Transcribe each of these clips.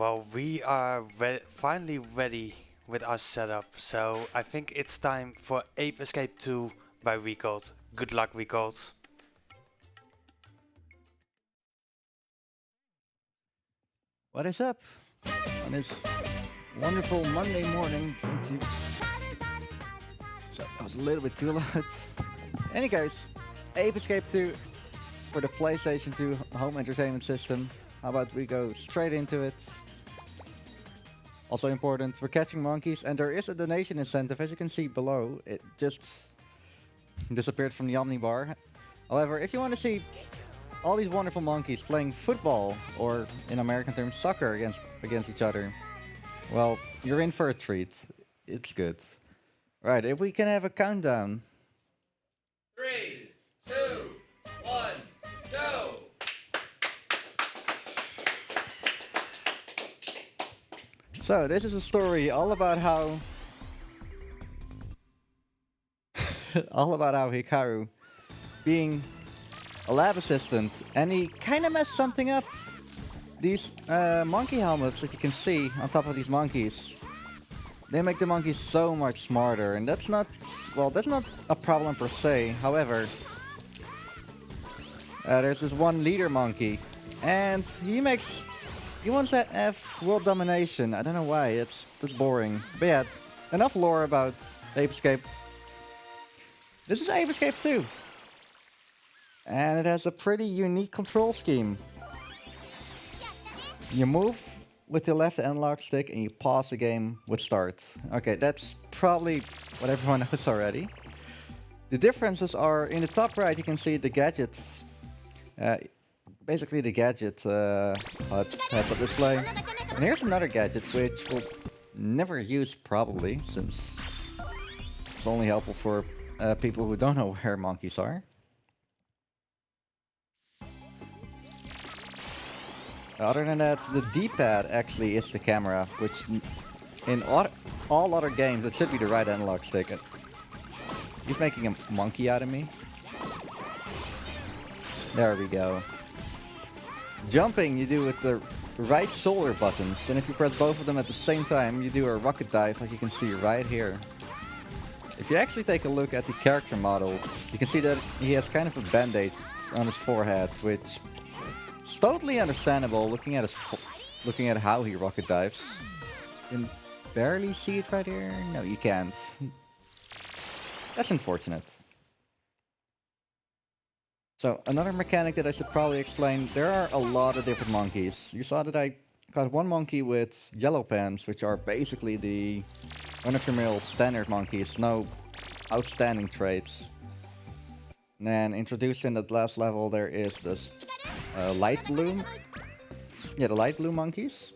Well, we are finally ready with our setup, so I think it's time for Ape Escape 2 by Recold. Good luck, Recold. What is up on this wonderful Monday morning? So that was a little bit too loud. Any guys, Ape Escape 2 for the PlayStation 2 home entertainment system. How about we go straight into it? Also important, we're catching monkeys, and there is a donation incentive, as you can see below. It just disappeared from the Omnibar. However, if you want to see all these wonderful monkeys playing football, or in American terms, soccer against each other, well, you're in for a treat. It's good. Right, if we can have a countdown. 3, 2, 1, go! So this is a story all about how Hikaru, being a lab assistant, and he kind of messed something up. These monkey helmets that you can see on top of these monkeys, they make the monkeys so much smarter, and that's not a problem per se. However, there's this one leader monkey, and he wants to have world domination. I don't know why, it's boring. But yeah, enough lore about Ape Escape. This is Ape Escape 2. And it has a pretty unique control scheme. You move with the left analog stick and you pause the game with start. Okay, that's probably what everyone knows already. The differences are, in the top right you can see the gadgets. Basically the gadget heads-up display. And here's another gadget which we'll never use probably, since it's only helpful for people who don't know where monkeys are. Other than that, the D-pad actually is the camera, which in all other games it should be the right analog stick. He's making a monkey out of me. There we go. Jumping you do with the right shoulder buttons, and if you press both of them at the same time, you do a rocket dive like you can see right here. If you actually take a look at the character model, you can see that he has kind of a band-aid on his forehead, which is totally understandable looking at how he rocket dives. You can barely see it right here. No, you can't. That's unfortunate. So, another mechanic that I should probably explain, there are a lot of different monkeys. You saw that I got one monkey with yellow pants, which are basically the run-of-the-mill standard monkeys, no outstanding traits. And then introduced in that last level there is this light blue. Yeah, the light blue monkeys.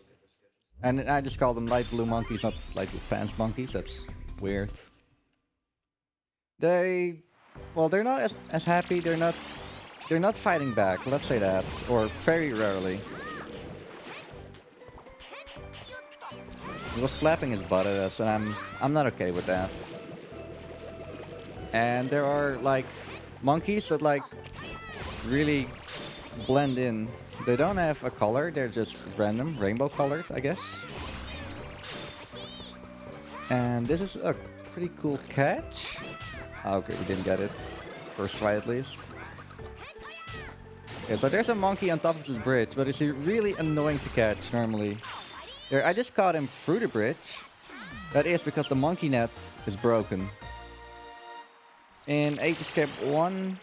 And I just call them light blue monkeys, not light blue pants monkeys, that's weird. They're not as happy, they're not fighting back, let's say that, or very rarely. He was slapping his butt at us, and I'm not okay with that. And there are like monkeys that like really blend in. They don't have a color, they're just random, rainbow colored, I guess. And this is a pretty cool catch. Okay, we didn't get it. First try at least. Okay, so there's a monkey on top of this bridge, but it's really annoying to catch normally. There, I just caught him through the bridge. That is because the monkey net is broken. In Ape Escape 1,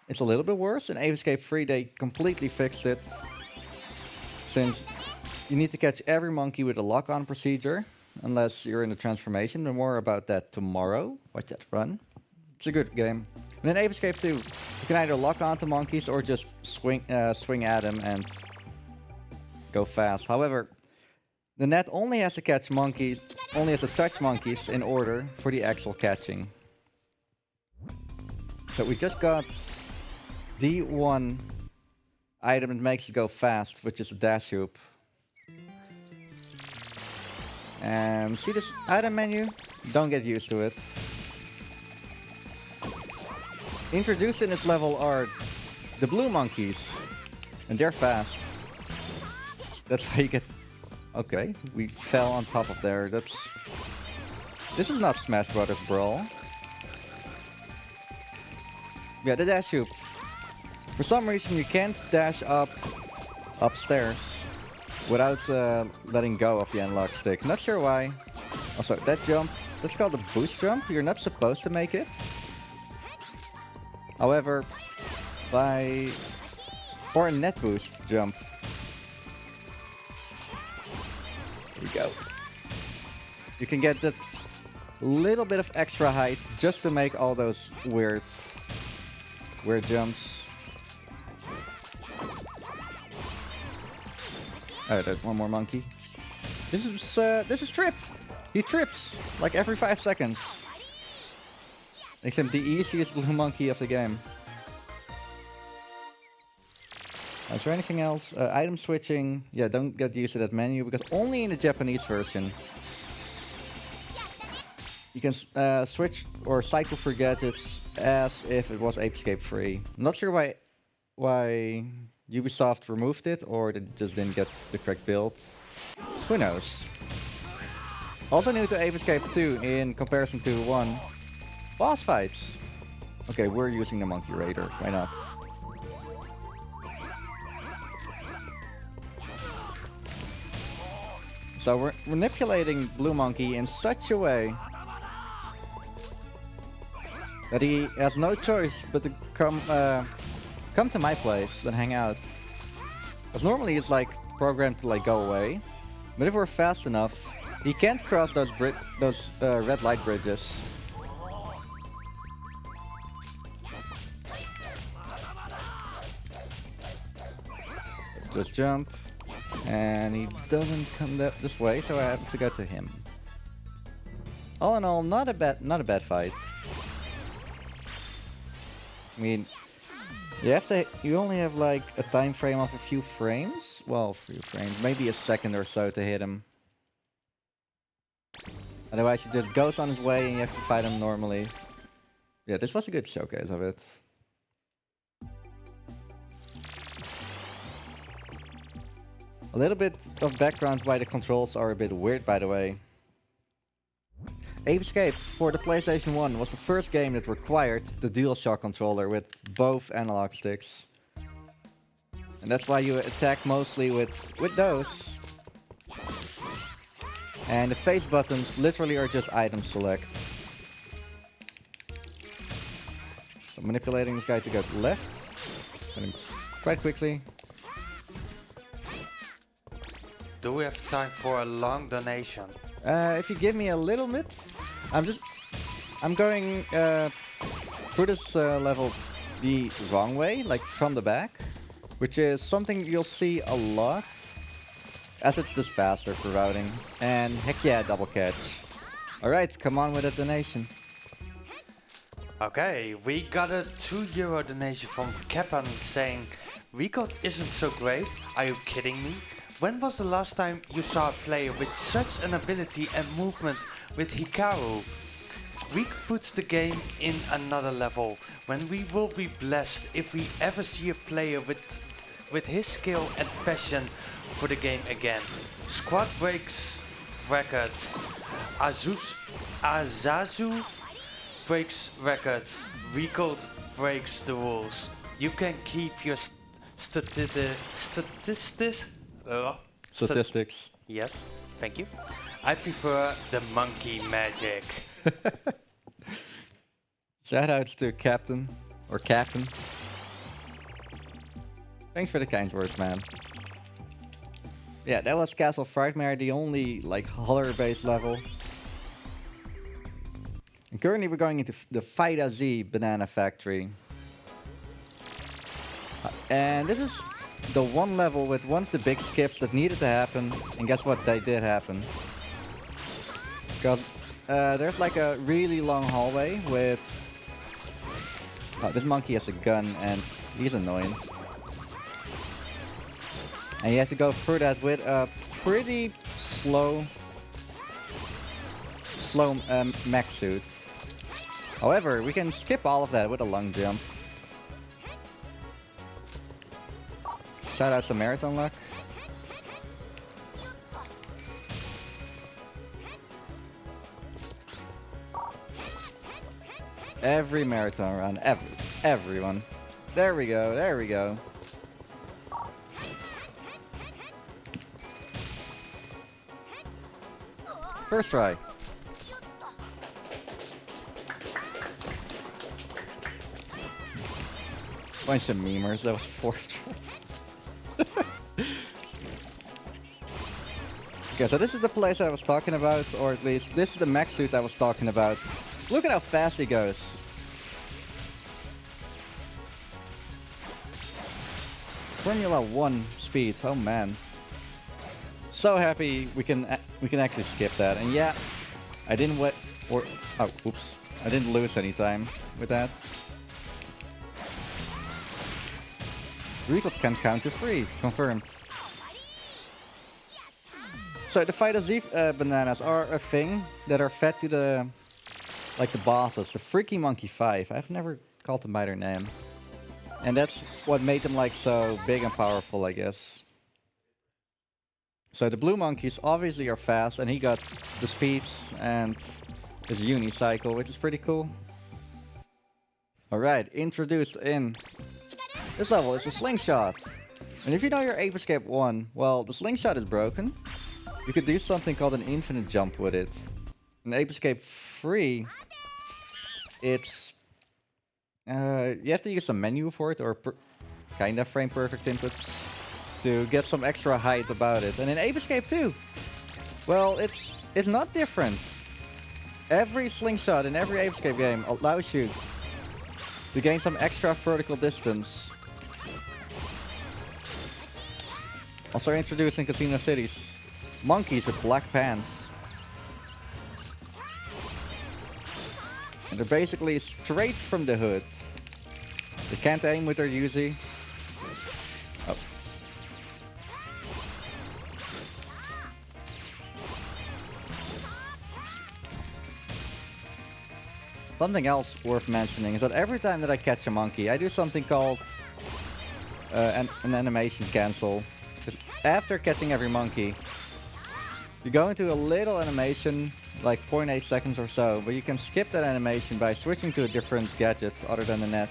it's a little bit worse. In Ape Escape 3, they completely fixed it. Since you need to catch every monkey with a lock-on procedure, unless you're in the transformation. But more about that tomorrow. Watch that run. It's a good game. And in Ape Escape 2, you can either lock onto monkeys or just swing at them and go fast. However, the net only has to touch monkeys in order for the actual catching. So we just got the one item that makes you go fast, which is a dash hoop. And see this item menu? Don't get used to it. Introduced in this level are the blue monkeys, and they're fast. That's why you get Okay, we fell on top of there. That's... This is not Smash Brothers Brawl. Yeah, the dash hoop. For some reason you can't dash upstairs without letting go of the analog stick. Not sure why. Also, that jump, that's called a boost jump. You're not supposed to make it. However, or a net boost jump. There you go. You can get that little bit of extra height just to make all those weird jumps. Alright, there's one more monkey. This is Trip. He trips like every 5 seconds. Makes him the easiest blue monkey of the game. Is there anything else? Item switching. Yeah, don't get used to that menu because only in the Japanese version you can switch or cycle through gadgets as if it was Ape Escape free. Not sure why Ubisoft removed it, or they just didn't get the correct build. Who knows? Also new to Ape Escape 2 in comparison to 1. Boss fights. Okay, we're using the Monkey Raider. Why not? So we're manipulating Blue Monkey in such a way that he has no choice but to come to my place and hang out. Because normally it's like programmed to like go away, but if we're fast enough, he can't cross those red light bridges. Just jump, and he doesn't come this way, so I have to go to him. All in all, not a bad fight. I mean, you only have like a time frame of a few frames. Well, a few frames, maybe a second or so to hit him. Otherwise, he just goes on his way and you have to fight him normally. Yeah, this was a good showcase of it. A little bit of background why the controls are a bit weird, by the way. Ape Escape for the PlayStation 1 was the first game that required the DualShock controller with both analog sticks. And that's why you attack mostly with those. And the face buttons literally are just item select. So manipulating this guy to go left. Quite quickly. Do we have time for a long donation? If you give me a little bit, I'm going through this level the wrong way, like from the back, which is something you'll see a lot, as it's just faster for routing. And heck yeah, double catch. Alright, come on with a donation. Okay, we got a €2 donation from Kappan saying, Recode isn't so great, are you kidding me? When was the last time you saw a player with such an ability and movement with Hikaru? Week puts the game in another level, when we will be blessed if we ever see a player with his skill and passion for the game again. Squad breaks records, Azazu breaks records, Recode breaks the rules. You can keep your statistics. Yes, thank you. I prefer the monkey magic. Shoutouts to Captain, or Captain. Thanks for the kind words, man. Yeah, that was Castle Frightmare, the only like horror-based level. And currently we're going into the Fida Z Banana Factory. And this is the one level with one of the big skips that needed to happen, and guess what, they did happen. Because there's like a really long hallway with... Oh, this monkey has a gun and he's annoying. And you have to go through that with a pretty slow mech suit. However, we can skip all of that with a long jump. Shout out to Marathon Luck. Every marathon run, everyone. There we go, there we go. First try. Bunch of memers, that was fourth try. Okay, so this is the place I was talking about, or at least this is the mech suit I was talking about. Look at how fast he goes. Formula 1 speed, oh man. So happy we can actually skip that. And yeah, I didn't I didn't lose any time with that. Recall can count to 3, confirmed. So the Fighter Z bananas are a thing that are fed to the bosses, the Freaky Monkey 5. I've never called them by their name. And that's what made them like so big and powerful, I guess. So the blue monkeys obviously are fast, and he got the speeds and his unicycle, which is pretty cool. Alright, introduced in this level is a slingshot. And if you know your Ape Escape 1, well, the slingshot is broken. You could do something called an infinite jump with it. In Ape Escape 3, it's... you have to use a menu for it, or kinda frame perfect inputs to get some extra height about it. And in Ape Escape 2, well, it's not different. Every slingshot in every Ape Escape game allows you to gain some extra vertical distance. Also introduced in Casino Cities, monkeys with black pants. And they're basically straight from the hood. They can't aim with their Uzi. Oh. Something else worth mentioning is that every time that I catch a monkey, I do something called an animation cancel. Because after catching every monkey, you go into a little animation, like 0.8 seconds or so, but you can skip that animation by switching to a different gadget other than the net.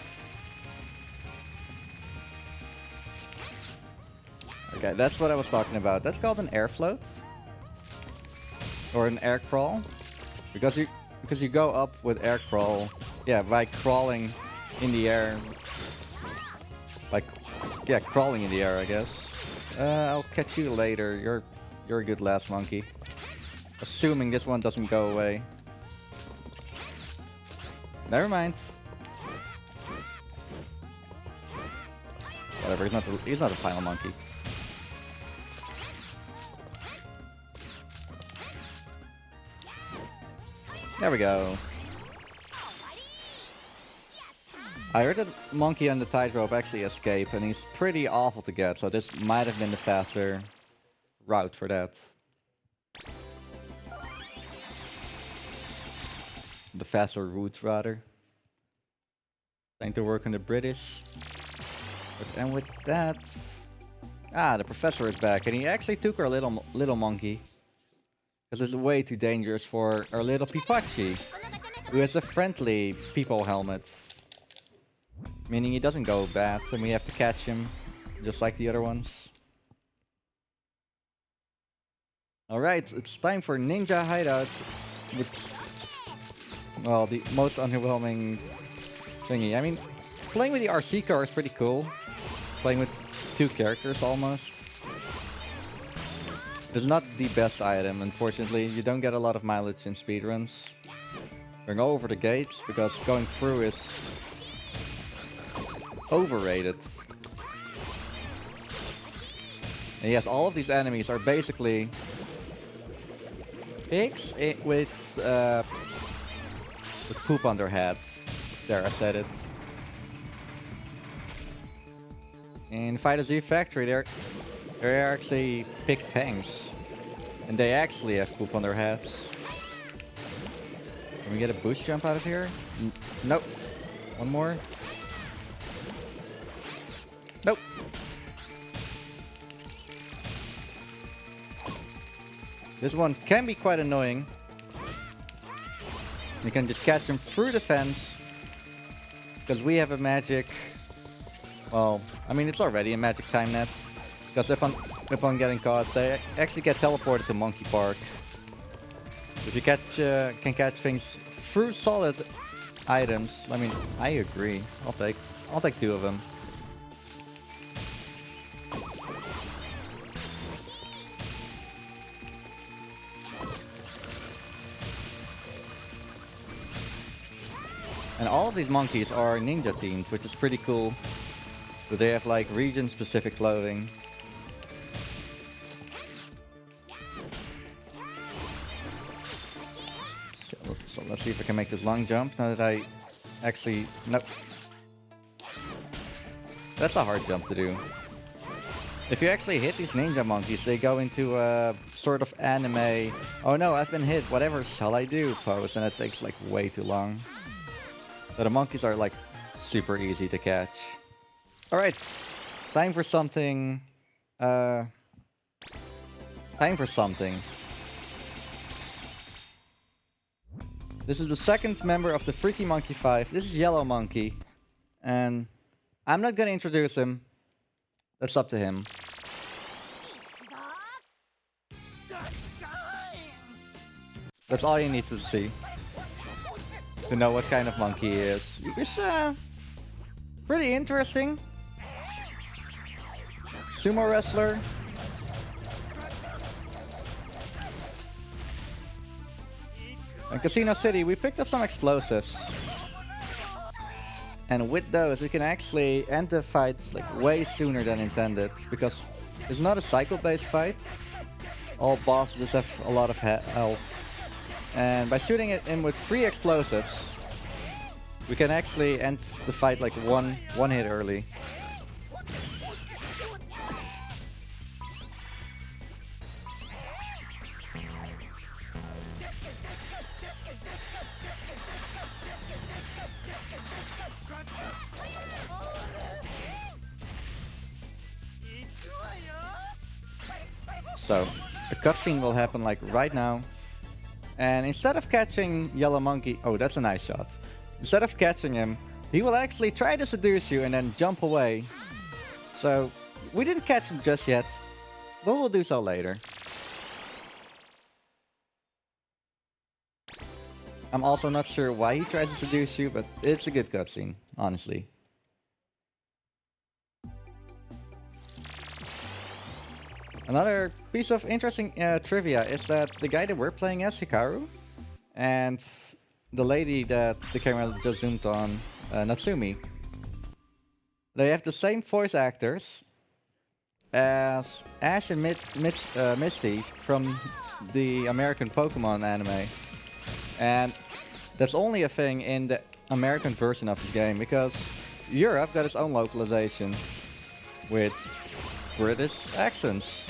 Okay, that's what I was talking about. That's called an air float. Or an air crawl. Because you go up with air crawl, yeah, by crawling in the air. Like, yeah, crawling in the air, I guess. I'll catch you later. You're a good last monkey. Assuming this one doesn't go away. Never mind. Whatever, he's not the final monkey. There we go. I heard that monkey on the tightrope actually escaped, and he's pretty awful to get, so this might have been the faster route for that. The faster route, rather. Trying to work on the British. And with that... Ah, the professor is back, and he actually took our little monkey. Because it's way too dangerous for our little Pipachi, who has a friendly people helmet. Meaning he doesn't go bad, and we have to catch him, just like the other ones. Alright, it's time for Ninja Hideout. With, well, the most underwhelming thingy. I mean, playing with the RC car is pretty cool. Playing with 2 characters almost. It's not the best item, unfortunately. You don't get a lot of mileage in speedruns. Going over the gates, because going through is overrated. And yes, all of these enemies are basically pigs with poop on their heads. There, I said it. In Fighter Z Factory, they're actually pig tanks. And they actually have poop on their heads. Can we get a boost jump out of here? Nope. One more. Nope. This one can be quite annoying. You can just catch him through the fence because we have a magic. Well, I mean, it's already a magic time net. Because upon getting caught, they actually get teleported to Monkey Park. If you can catch things through solid items, I mean, I agree. I'll take 2 of them. And all of these monkeys are ninja themed, which is pretty cool. So they have like region-specific clothing. So let's see if I can make this long jump now that I actually... Nope. That's a hard jump to do. If you actually hit these ninja monkeys, they go into a sort of anime, oh no, I've been hit, whatever shall I do pose, and it takes like way too long. So the monkeys are like super easy to catch. Alright, time for something. Time for something. This is the second member of the Freaky Monkey 5. This is Yellow Monkey. And I'm not gonna introduce him. That's up to him. That's all you need to see. To know what kind of monkey he is. He's pretty interesting. Sumo wrestler. In Casino City, we picked up some explosives. And with those, we can actually end the fights like way sooner than intended. Because it's not a cycle-based fight. All bosses have a lot of health. And by shooting it in with 3 explosives, we can actually end the fight like one hit early. So, a cutscene will happen like right now. And instead of catching Yellow Monkey... Oh, that's a nice shot. Instead of catching him, he will actually try to seduce you and then jump away. So, we didn't catch him just yet, but we'll do so later. I'm also not sure why he tries to seduce you, but it's a good cutscene, honestly. Another piece of interesting trivia is that the guy that we're playing as, Hikaru, and the lady that the camera just zoomed on, Natsumi, they have the same voice actors as Ash and Misty from the American Pokemon anime. And that's only a thing in the American version of the game, because Europe got its own localization with British accents.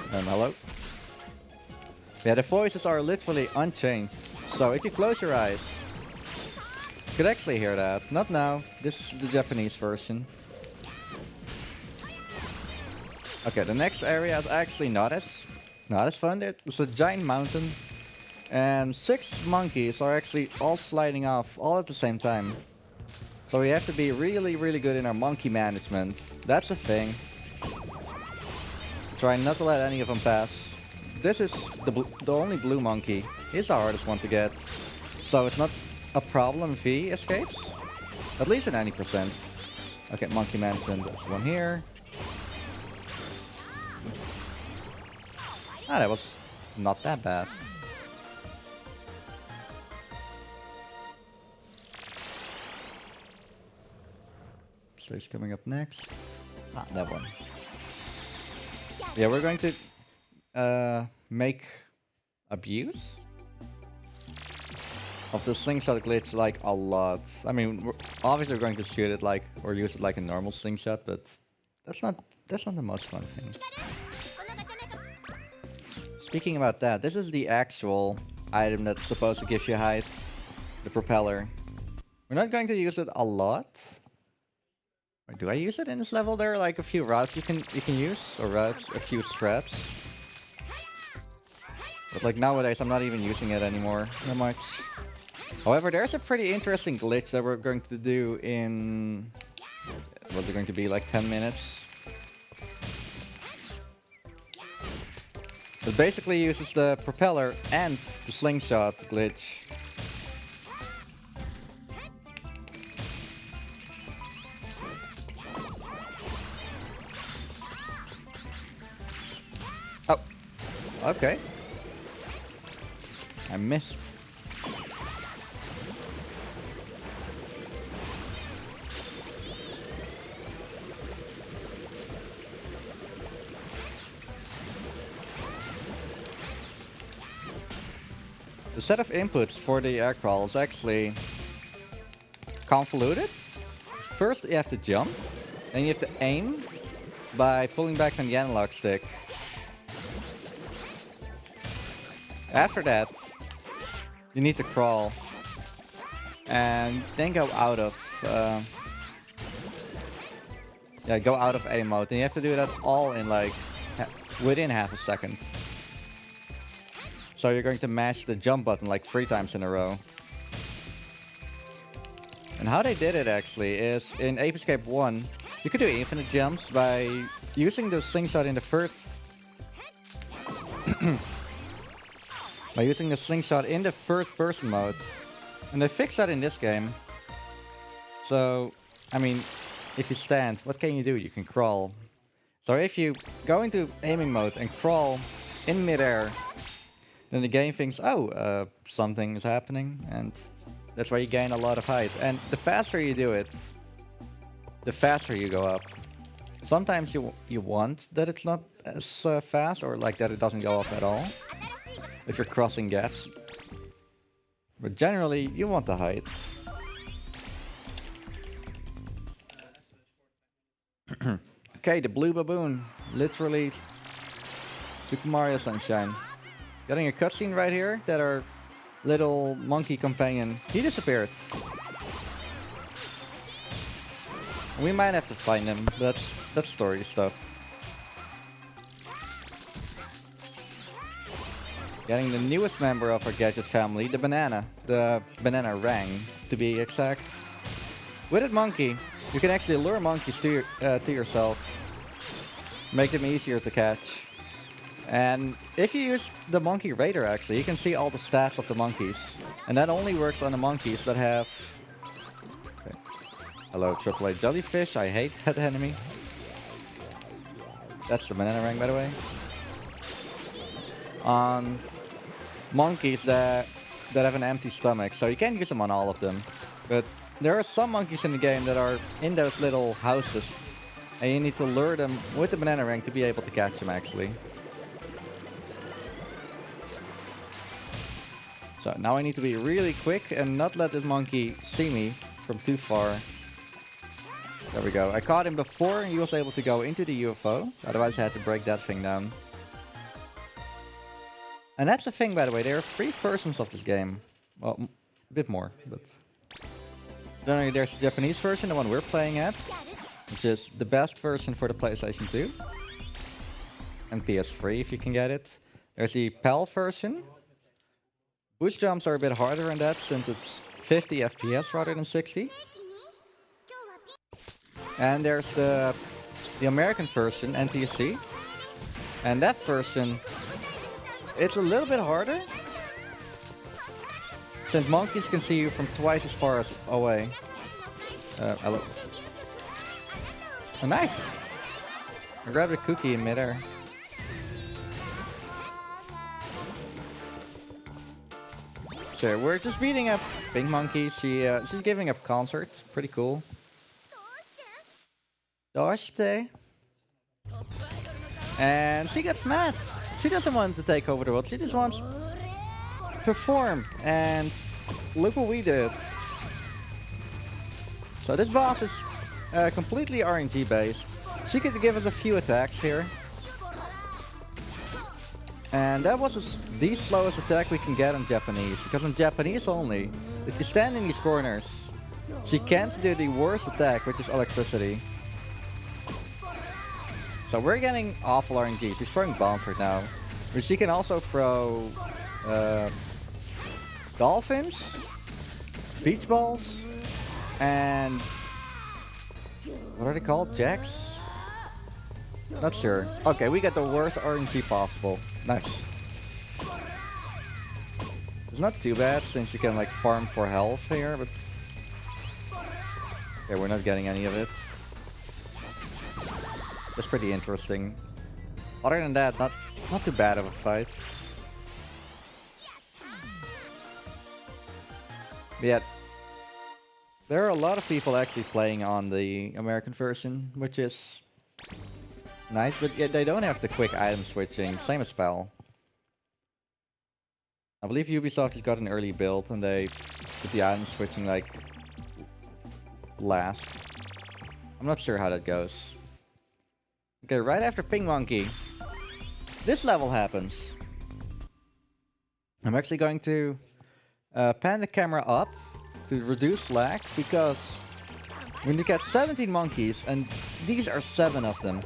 Hello. Yeah, the voices are literally unchanged. So if you close your eyes, you could actually hear that. Not now. This is the Japanese version. Okay, the next area is actually not as fun. It's a giant mountain, and 6 monkeys are actually all sliding off all at the same time. So we have to be really, really good in our monkey management. That's a thing. Try not to let any of them pass. This is the only blue monkey. He's the hardest one to get. So it's not a problem if he escapes. At least in 90%. Okay, monkey management. There's one here. Ah, that was not that bad. So he's coming up next. Ah, that one. Yeah, we're going to make abuse of the slingshot glitch like a lot. I mean, obviously we're going to shoot it like or use it like a normal slingshot, but that's not the most fun thing. Speaking about that, this is the actual item that's supposed to give you height, the propeller. We're not going to use it a lot. Or do I use it in this level? There are like a few routes you can use, or routes, a few strats. But like nowadays, I'm not even using it anymore that much. However, there's a pretty interesting glitch that we're going to do in... What's it going to be, like 10 minutes? It basically uses the propeller and the slingshot glitch. Oh, okay. I missed. The set of inputs for the air crawl is actually convoluted. First you have to jump, then you have to aim by pulling back on the analog stick. After that, you need to crawl and then go out of go out of aim mode, and you have to do that all in like within half a second. So you're going to mash the jump button like 3 times in a row. And how they did it actually is in Ape Escape 1, you could do infinite jumps by using the slingshot in the first by using the slingshot in the first person mode. And they fixed that in this game. So, I mean, if you stand, what can you do? You can crawl. So if you go into aiming mode and crawl in midair, then the game thinks, oh, something is happening, and that's why you gain a lot of height. And the faster you do it, the faster you go up. Sometimes you want that it's not as fast, or like that it doesn't go up at all, if you're crossing gaps. But generally, you want the height. Okay, the blue baboon. Literally Super Mario Sunshine. Getting a cutscene right here that our little monkey companion, he disappeared. We might have to find him, but that's story stuff. Getting the newest member of our gadget family, the banana rang, to be exact. With it, monkey, you can actually lure monkeys to yourself, make them easier to catch. And if you use the monkey radar, actually, you can see all the stats of the monkeys, and that only works on the monkeys that have. Okay. Hello, AAA jellyfish. I hate that enemy. That's the banana rang, by the way. On monkeys that have an empty stomach, so you can't use them on all of them. But there are some monkeys in the game that are in those little houses, and you need to lure them with the banana rang to be able to catch them, actually. So now I need to be really quick and not let this monkey see me from too far. There we go. I caught him before he was able to go into the UFO. Otherwise I had to break that thing down. And that's the thing, by the way. There are 3 versions of this game. Well, a bit more, but... Then there's the Japanese version, the one we're playing at, which is the best version for the PlayStation 2. And PS3 if you can get it. There's the PAL version. Boost jumps are a bit harder in that, since it's 50 FPS rather than 60. And there's the American version, NTSC. And that version, it's a little bit harder, since monkeys can see you from twice as far away. Hello. Oh, nice! I grabbed a cookie in midair. So we're just beating up Pink Monkey. She's giving up concerts. Pretty cool. Doshite. And she gets mad. She doesn't want to take over the world. She just wants to perform. And look what we did. So this boss is completely RNG based. She could give us a few attacks here. And that was the slowest attack we can get on Japanese, because on Japanese only, if you stand in these corners, she can't do the worst attack, which is electricity. So we're getting awful RNG. She's throwing bombs right now, but she can also throw dolphins beach balls and what are they called? Jacks? Not sure. Okay, we got the worst RNG possible. Nice. It's not too bad since you can like farm for health here, but okay, we're not getting any of it. That's pretty interesting. Other than that, not too bad of a fight. But yeah, there are a lot of people actually playing on the American version, which is nice, but yeah, they don't have the quick item switching, same as Spell. I believe Ubisoft has got an early build and they put the item switching like last. I'm not sure how that goes. Okay, right after Ping Monkey, this level happens. I'm actually going to pan the camera up to reduce lag because when you catch 17 monkeys and these are 7 of them.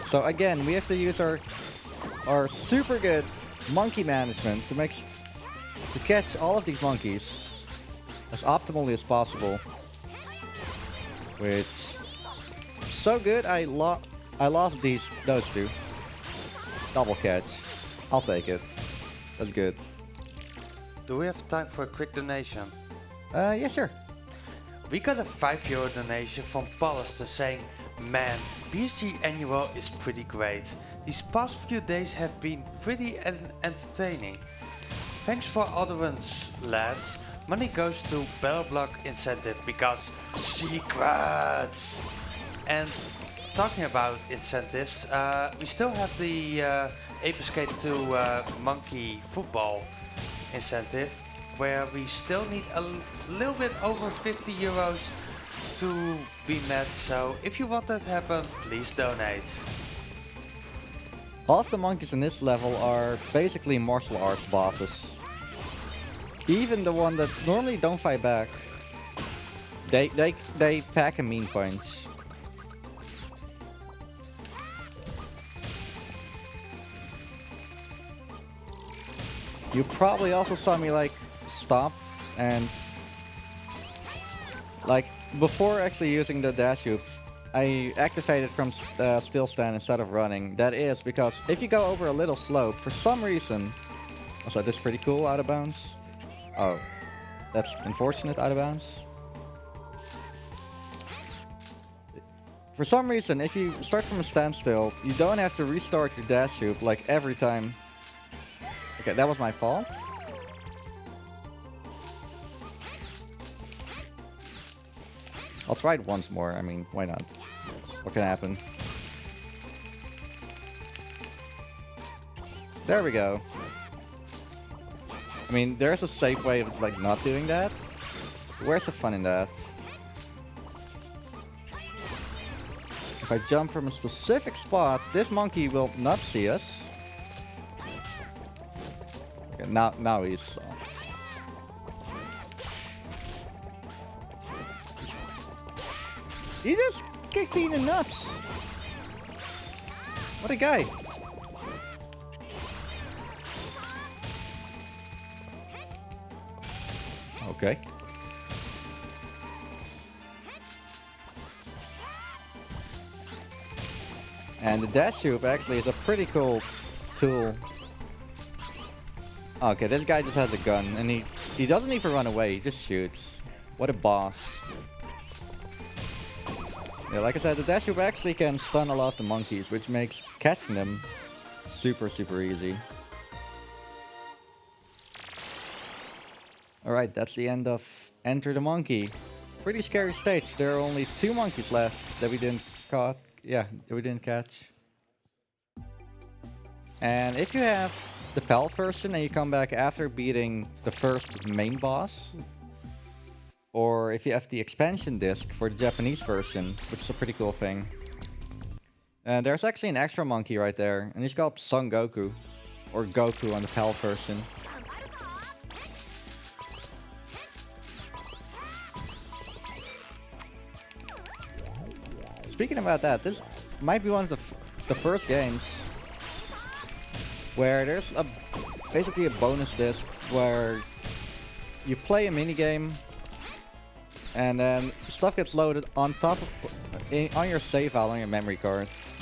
So again, we have to use our super good monkey management to catch all of these monkeys as optimally as possible. Which so good, I lost those 2. Double catch. I'll take it. That's good. Do we have time for a quick donation? Yeah, sure. We got a €5 donation from Pallister saying, "Man, BSG Annual is pretty great. These past few days have been pretty entertaining. Thanks for all the runs, lads. Money goes to Battle Block incentive because secrets." And talking about incentives, we still have the Ape Escape 2 Monkey Football incentive, where we still need a little bit over €50 to be met, so if you want that to happen, please donate. All of the monkeys in this level are basically martial arts bosses. Even the one that normally don't fight back, they pack a mean punch. You probably also saw me like stop and like before actually using the dash hoop, I activated from still stand instead of running. That is because if you go over a little slope, for some reason, also this is pretty cool out of bounds. Oh, that's unfortunate out of bounds. For some reason, if you start from a standstill, you don't have to restart your dash hoop like every time. Okay, that was my fault. I'll try it once more. I mean, why not? What can happen? There we go. I mean, there's a safe way of like not doing that. Where's the fun in that? If I jump from a specific spot, this monkey will not see us. Okay, now he's... He just kicked me in the nuts! What a guy! Okay. And the dash hoop actually is a pretty cool tool. Okay, this guy just has a gun, and he doesn't even run away, he just shoots. What a boss. Yeah, like I said, the dash hoop actually can stun a lot of the monkeys, which makes catching them super, super easy. Alright, that's the end of Enter the Monkey. Pretty scary stage. There are only 2 monkeys left that we didn't caught. Yeah, that we didn't catch. And if you have the PAL version and you come back after beating the first main boss, or if you have the expansion disc for the Japanese version, which is a pretty cool thing. And there's actually an extra monkey right there, and he's called Son Goku, or Goku on the PAL version. Speaking about that, this might be one of the first games where there's basically a bonus disc where you play a minigame, and then stuff gets loaded on top of, on your save file on your memory cards,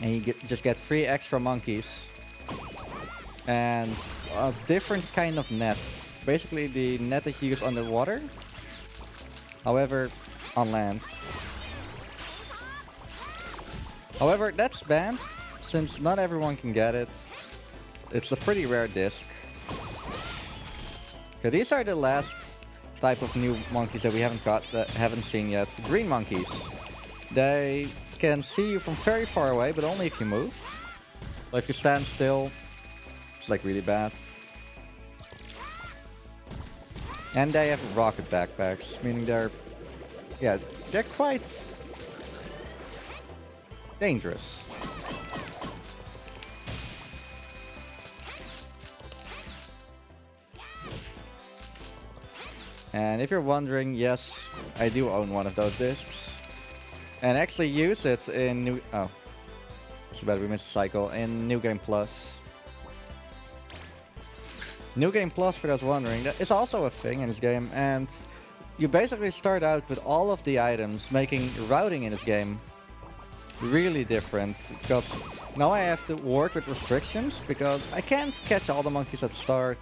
and you just get 3 extra monkeys and a different kind of net. Basically, the net that you use underwater, however, on land. However, that's banned since not everyone can get it. It's a pretty rare disc. Okay, these are the last type of new monkeys that we haven't seen yet. Green monkeys. They can see you from very far away, but only if you move. But if you stand still, it's like really bad. And they have rocket backpacks, meaning they're quite dangerous. And if you're wondering, yes, I do own one of those discs. And actually use it in New... Oh. Too bad we missed a cycle. In New Game Plus. New Game Plus, for those wondering, that is also a thing in this game. And you basically start out with all of the items, making routing in this game really different. Because now I have to work with restrictions, because I can't catch all the monkeys at the start.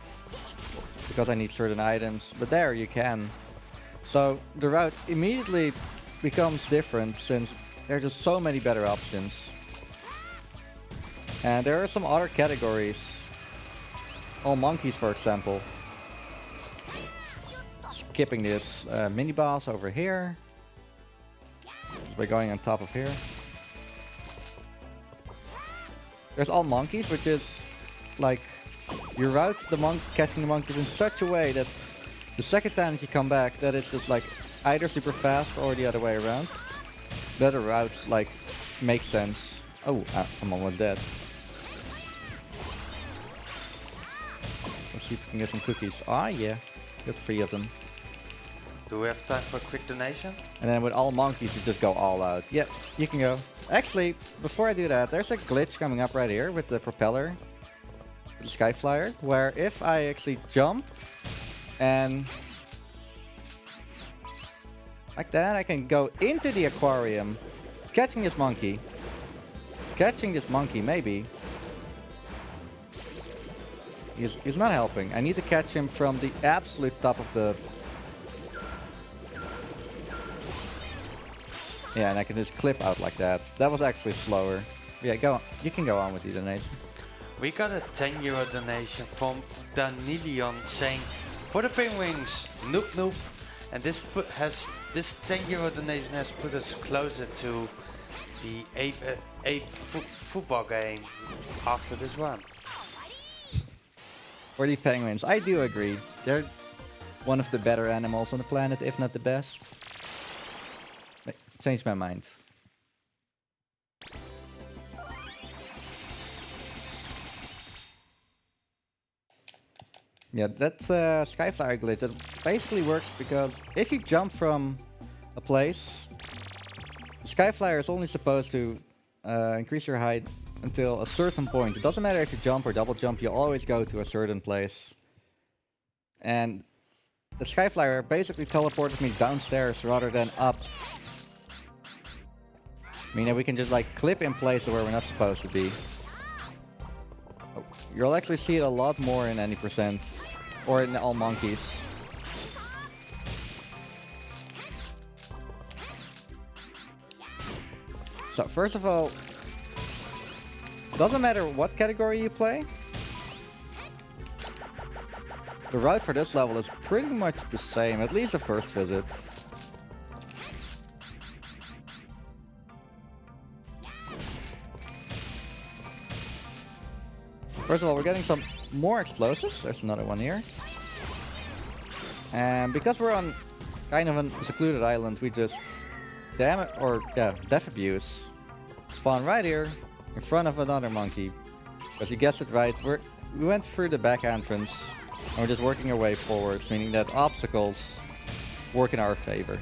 Because I need certain items, but there you can. So the route immediately becomes different since there are just so many better options. And there are some other categories. All monkeys, for example. Skipping this mini boss over here. We're going on top of here. There's all monkeys, which is like you route the catching the monkeys in such a way that the second time that you come back, that it's just like either super fast or the other way around. Better routes like make sense. Oh, I'm almost dead. Let's see if we can get some cookies. Ah, yeah, got 3 of them. Do we have time for a quick donation? And then with all monkeys, you just go all out. Yep, you can go. Actually, before I do that, there's a glitch coming up right here with the propeller. The Sky Flyer, where if I actually jump and like that, I can go into the aquarium, catching this monkey, maybe. He's not helping. I need to catch him from the absolute top of the... Yeah, and I can just clip out like that. That was actually slower. Yeah, go on. You can go on with the donation. We got a €10 donation from Danilion saying, for the penguins, noop noop. And this €10 donation has put us closer to the ape football game after this one. For the penguins, I do agree. They're one of the better animals on the planet, if not the best. Changed my mind. Yeah, that's a Skyflyer glitch that basically works because if you jump from a place, Skyflyer is only supposed to increase your height until a certain point. It doesn't matter if you jump or double jump, you always go to a certain place. And the Skyflyer basically teleported me downstairs rather than up. Meaning we can just like clip in places where we're not supposed to be. Oh, you'll actually see it a lot more in any percent. Or in all monkeys. So first of all, doesn't matter what category you play. The route for this level is pretty much the same, at least the first visit. First of all, we're getting some more explosives. There's another one here. And because we're on kind of a secluded island, we just death abuse. Spawn right here in front of another monkey. Because you guessed it right, we went through the back entrance and we're just working our way forwards, meaning that obstacles work in our favor.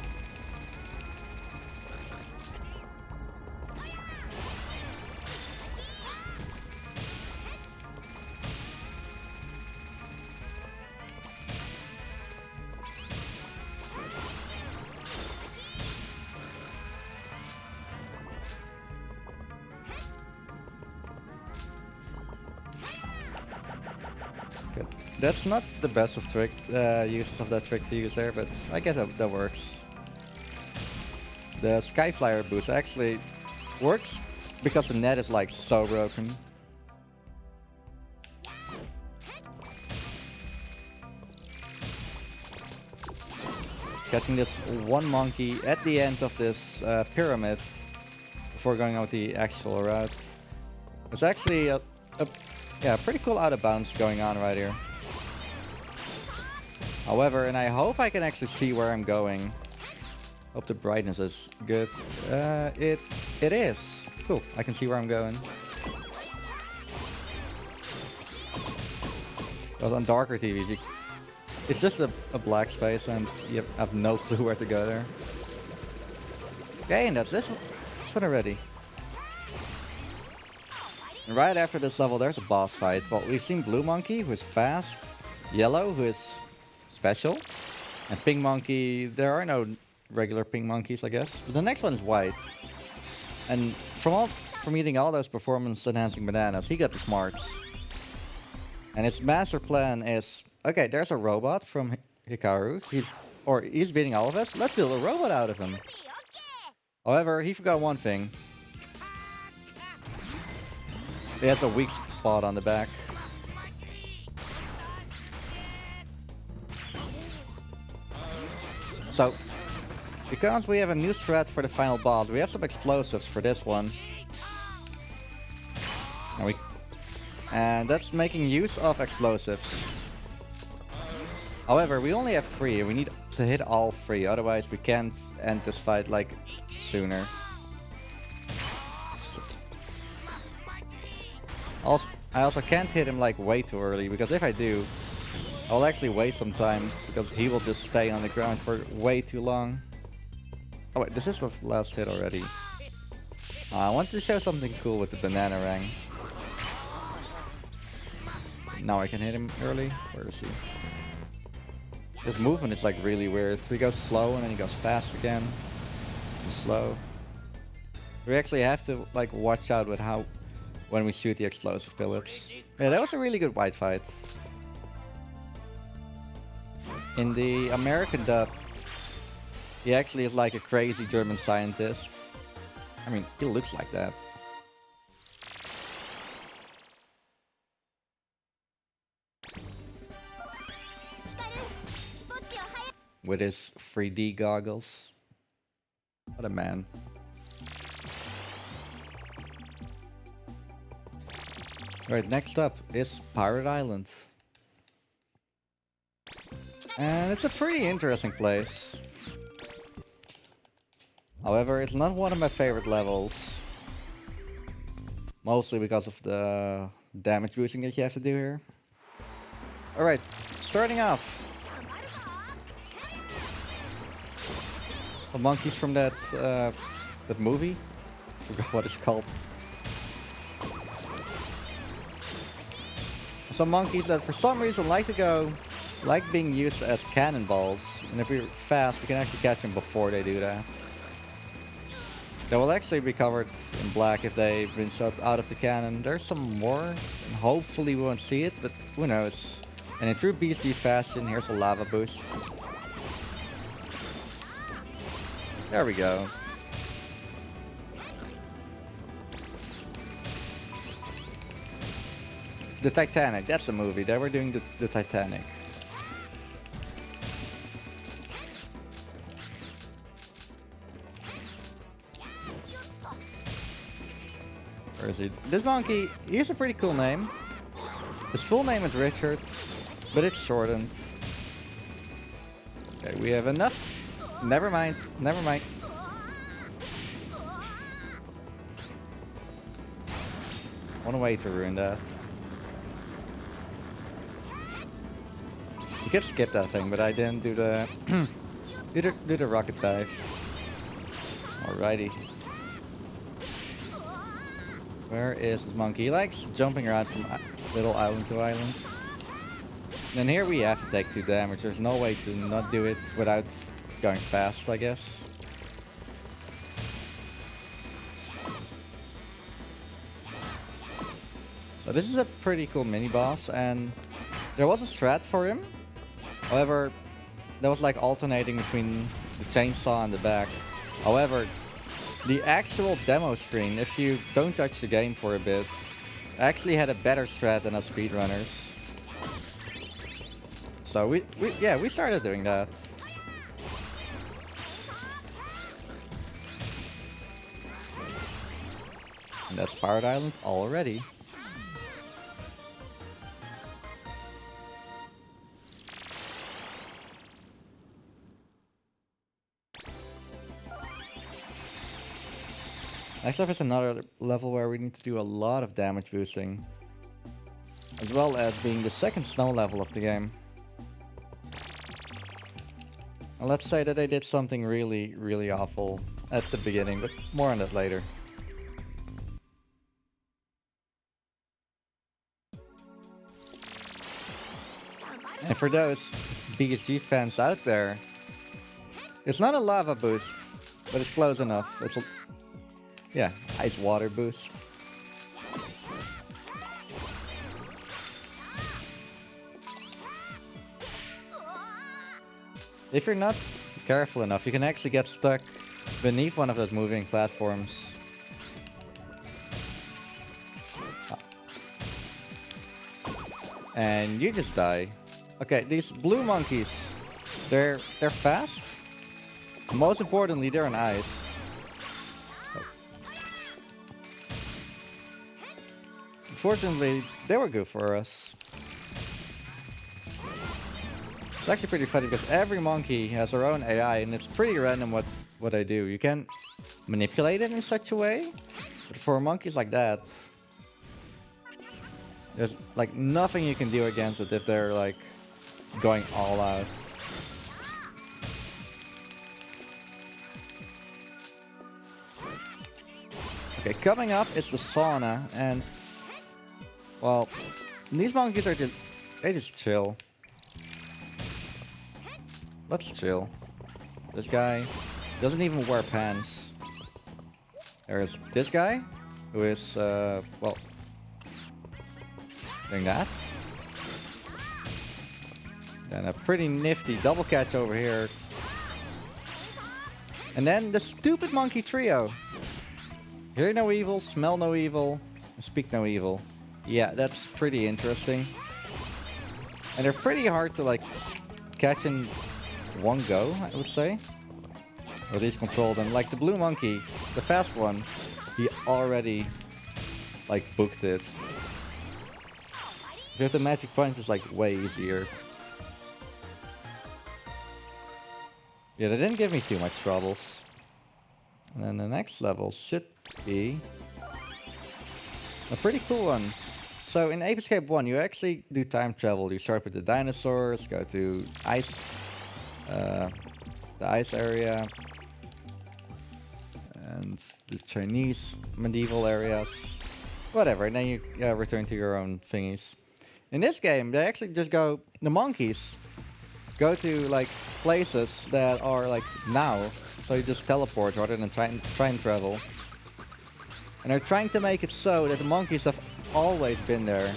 That's not the best of trick uses of that trick to use there, but I guess that works. The Skyflyer boost actually works because the net is like so broken. Catching this one monkey at the end of this pyramid before going out the actual route. There's actually a pretty cool out of bounds going on right here. However, and I hope I can actually see where I'm going. Hope the brightness is good. It is. Cool, I can see where I'm going. Because on darker TVs, it's just a black space and you have no clue where to go there. Okay, and that's this one already. And right after this level, there's a boss fight. Well, we've seen Blue Monkey, who is fast, Yellow, who is special, and Pink Monkey. There are no regular Pink Monkeys, I guess. But the next one is White. And from eating all those performance-enhancing bananas, he got the smarts. And his master plan is, okay, there's a robot from Hikaru. He's beating all of us. Let's build a robot out of him. However, he forgot one thing. He has a weak spot on the back. So, because we have a new strat for the final boss, we have some explosives for this one. And that's making use of explosives. However, we only have 3. We need to hit all 3, otherwise we can't end this fight like sooner. I also can't hit him like way too early, because if I do, I'll actually waste some time, because he will just stay on the ground for way too long. Oh wait, this is the last hit already. I wanted to show something cool with the banana rang. Now I can hit him early. Where is he? His movement is like really weird. He goes slow and then he goes fast again. And slow. We actually have to like watch out with when we shoot the explosive pellets. Yeah, that was a really good white fight. In the American dub, he actually is like a crazy German scientist. I mean, he looks like that. With his 3D goggles. What a man. Alright, next up is Pirate Island. And it's a pretty interesting place. However, it's not one of my favorite levels. Mostly because of the damage boosting that you have to do here. Alright, starting off. The monkeys from that movie. I forgot what it's called. Some monkeys that for some reason like being used as cannonballs. And if we're fast, we can actually catch them before they do that. They will actually be covered in black if they've been shot out of the cannon. There's some more, and hopefully we won't see it, but who knows. And in true BSG fashion, here's a lava boost. There we go. The Titanic, that's the movie. They were doing the Titanic. Where is he? This monkey, he has a pretty cool name. His full name is Richard, but it's shortened. Okay, we have enough. Never mind, never mind. One way to ruin that. You could skip that thing, but I didn't do the do the rocket dive. Alrighty. Where is this monkey? He likes jumping around from little island to island. And then here we have to take 2 damage. There's no way to not do it without going fast, I guess. So this is a pretty cool mini boss, and There was a strat for him. However, that was like alternating between the chainsaw and the back. However, the actual demo screen, if you don't touch the game for a bit, actually had a better strat than us speedrunners. So we started doing that. And that's Pirate Island already. Next up is another level where we need to do a lot of damage boosting, as well as being the second snow level of the game. And let's say that they did something really, really awful at the beginning, but more on that later. And for those BSG fans out there, it's not a lava boost, but it's close enough. It's a, yeah, ice water boost. If you're not careful enough, you can actually get stuck beneath one of those moving platforms. And you just die. Okay, these blue monkeys, they're fast. Most importantly, they're on ice. Unfortunately, they were good for us. It's actually pretty funny because every monkey has their own AI and it's pretty random what they do. You can manipulate it in such a way, but for monkeys like that, there's like nothing you can do against it if they're like going all out. Okay, coming up is the sauna, and well, these monkeys are they just chill. Let's chill. This guy doesn't even wear pants. There's this guy who is well, doing that. Then a pretty nifty double catch over here. And then the stupid monkey trio. Hear no evil, smell no evil, speak no evil. Yeah, that's pretty interesting. And they're pretty hard to like catch in one go, I would say. Or at least control them. Like the blue monkey, the fast one, he already like booked it. Because the magic punch is like way easier. Yeah, they didn't give me too much troubles. And then the next level should be a pretty cool one. So in Ape Escape 1, you actually do time travel. You start with the dinosaurs, go to ice, the ice area, and the Chinese medieval areas, whatever. And then you return to your own thingies. In this game, they actually just go, the monkeys go to like places that are like now. So you just teleport rather than time travel. And they're trying to make it so that the monkeys have always been there.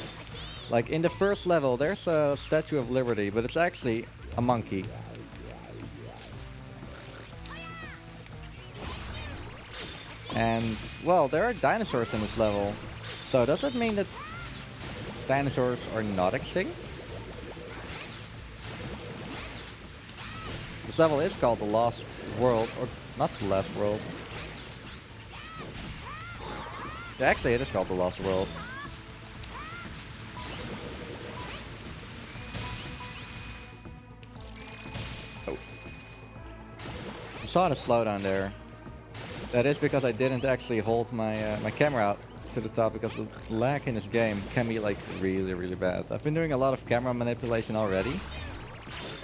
Like in the first level, there's a Statue of Liberty, but it's actually a monkey. And, well, there are dinosaurs in this level. So does that mean that dinosaurs are not extinct? This level is called The Lost World, or not The Last World. Yeah, actually, it is called The Lost World. Oh. You saw the slowdown there. That is because I didn't actually hold my my camera out to the top, because the lag in this game can be like really, really bad. I've been doing a lot of camera manipulation already.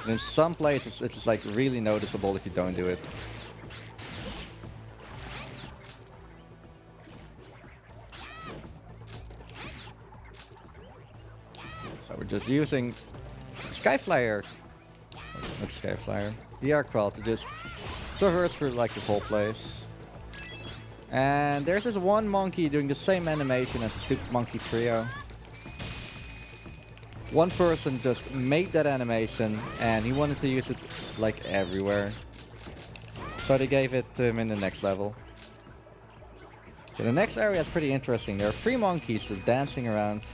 And in some places, it's like really noticeable if you don't do it. So we're just using Skyflyer, not Skyflyer, the Arc Crawl to just traverse through like this whole place. And there's this one monkey doing the same animation as the stupid monkey trio. one person just made that animation and he wanted to use it like everywhere. So they gave it to him in the next level. Okay, the next area is pretty interesting. There are 3 monkeys just dancing around.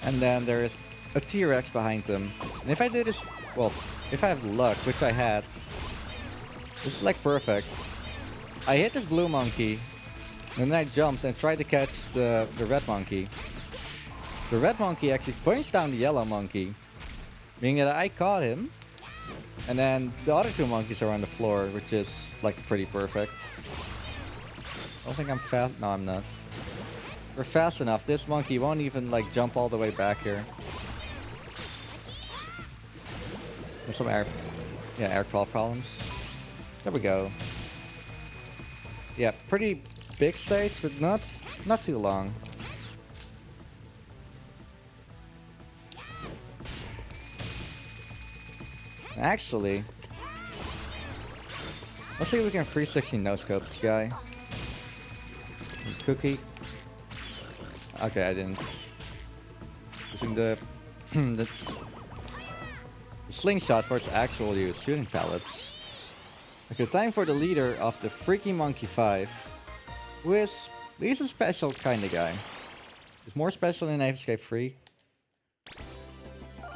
And then there is a T-Rex behind them. And if I do this, well, if I have luck, which I had, this is like perfect. I hit this blue monkey, and then I jumped and tried to catch the red monkey. The red monkey actually punched down the yellow monkey, meaning that I caught him. And then the other 2 monkeys are on the floor, which is like pretty perfect. I don't think I'm fast. No, I'm not. We're fast enough. This monkey won't even like jump all the way back here. There's some air crawl problems. There we go. Yeah, pretty big stage, but not too long. Actually, let's see if we can 360 no scope this guy. Cookie. Okay, I didn't. Using the the slingshot for its actual use, shooting pellets. Okay, time for the leader of the Freaky Monkey 5, he's a special kind of guy. He's more special in Ape Escape 3.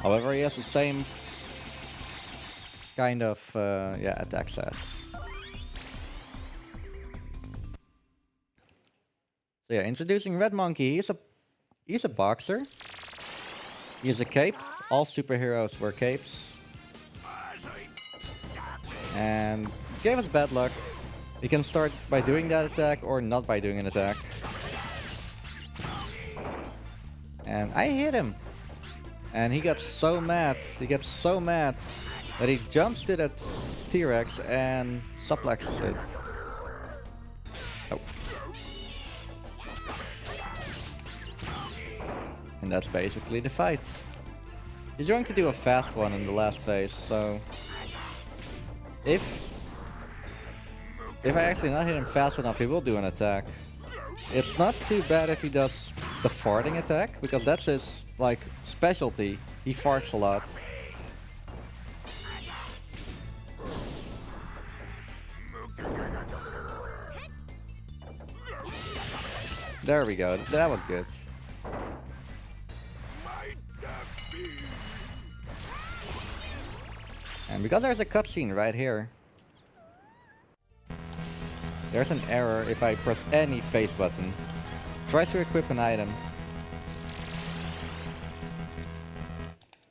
However, he has the same kind of attack stats. So yeah, introducing Red Monkey. He's a boxer. He has a cape. All superheroes wear capes. And gave us bad luck. You can start by doing that attack or not by doing an attack. And I hit him. And he got so mad. He gets so mad that he jumps to that T-Rex and suplexes it. Oh. And that's basically the fight. He's going to do a fast one in the last phase, so if I actually not hit him fast enough, he will do an attack. It's not too bad if he does the farting attack, because that's his like specialty. He farts a lot. There we go. That was good. And because there's a cutscene right here, there's an error if I press any face button. Tries to equip an item.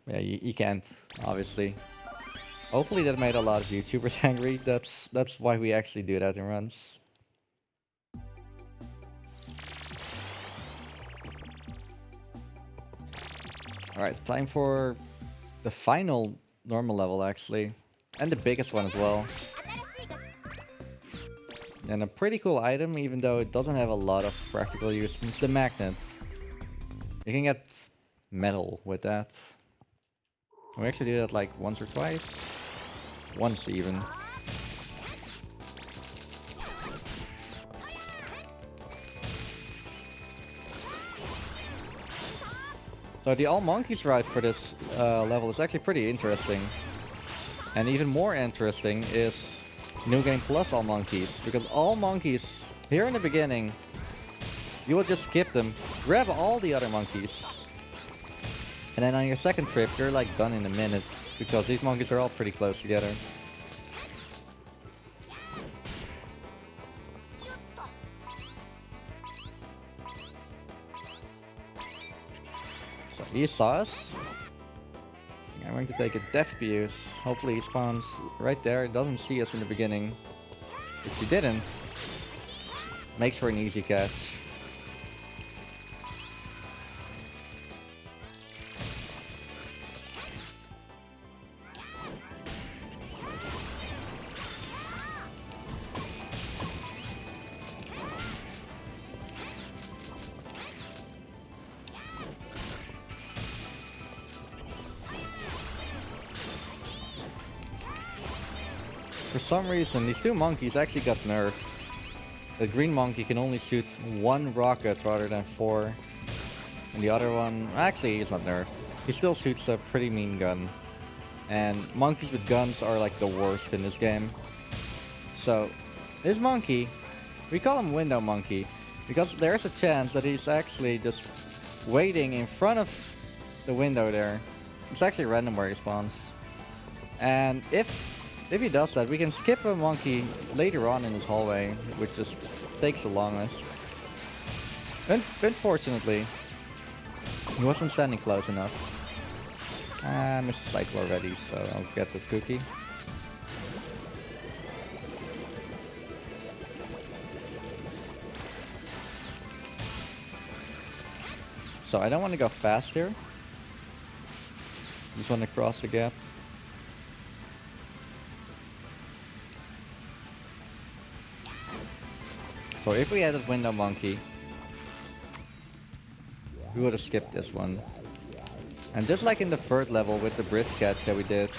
Yeah, you can't, obviously. Hopefully that made a lot of YouTubers angry. That's why we actually do that in runs. Alright, time for the final normal level actually. And the biggest one as well. And a pretty cool item, even though it doesn't have a lot of practical use. It's the magnet. You can get metal with that. We actually do that like once or twice. Once even. So the all monkeys route for this level is actually pretty interesting. And even more interesting is New Game Plus all monkeys. Because all monkeys, here in the beginning, you will just skip them, grab all the other monkeys. And then on your second trip, you're like done in a minute. Because these monkeys are all pretty close together. So he saw us. I'm going to take a death abuse. Hopefully he spawns right there. It doesn't see us in the beginning. If he didn't, makes for an easy catch. For some reason, these two monkeys actually got nerfed. The green monkey can only shoot one rocket rather than 4. And the other one, actually, he's not nerfed. He still shoots a pretty mean gun. And monkeys with guns are like the worst in this game. So, this monkey, we call him Window Monkey, because there's a chance that he's actually just waiting in front of the window there. It's actually random where he spawns. And if he does that, we can skip a monkey later on in this hallway, which just takes the longest. Unfortunately, he wasn't standing close enough. I missed the cycle already, so I'll get the cookie. So I don't want to go fast here. Just want to cross the gap. So if we added Window Monkey, we would have skipped this one. And just like in the third level with the bridge catch that we did,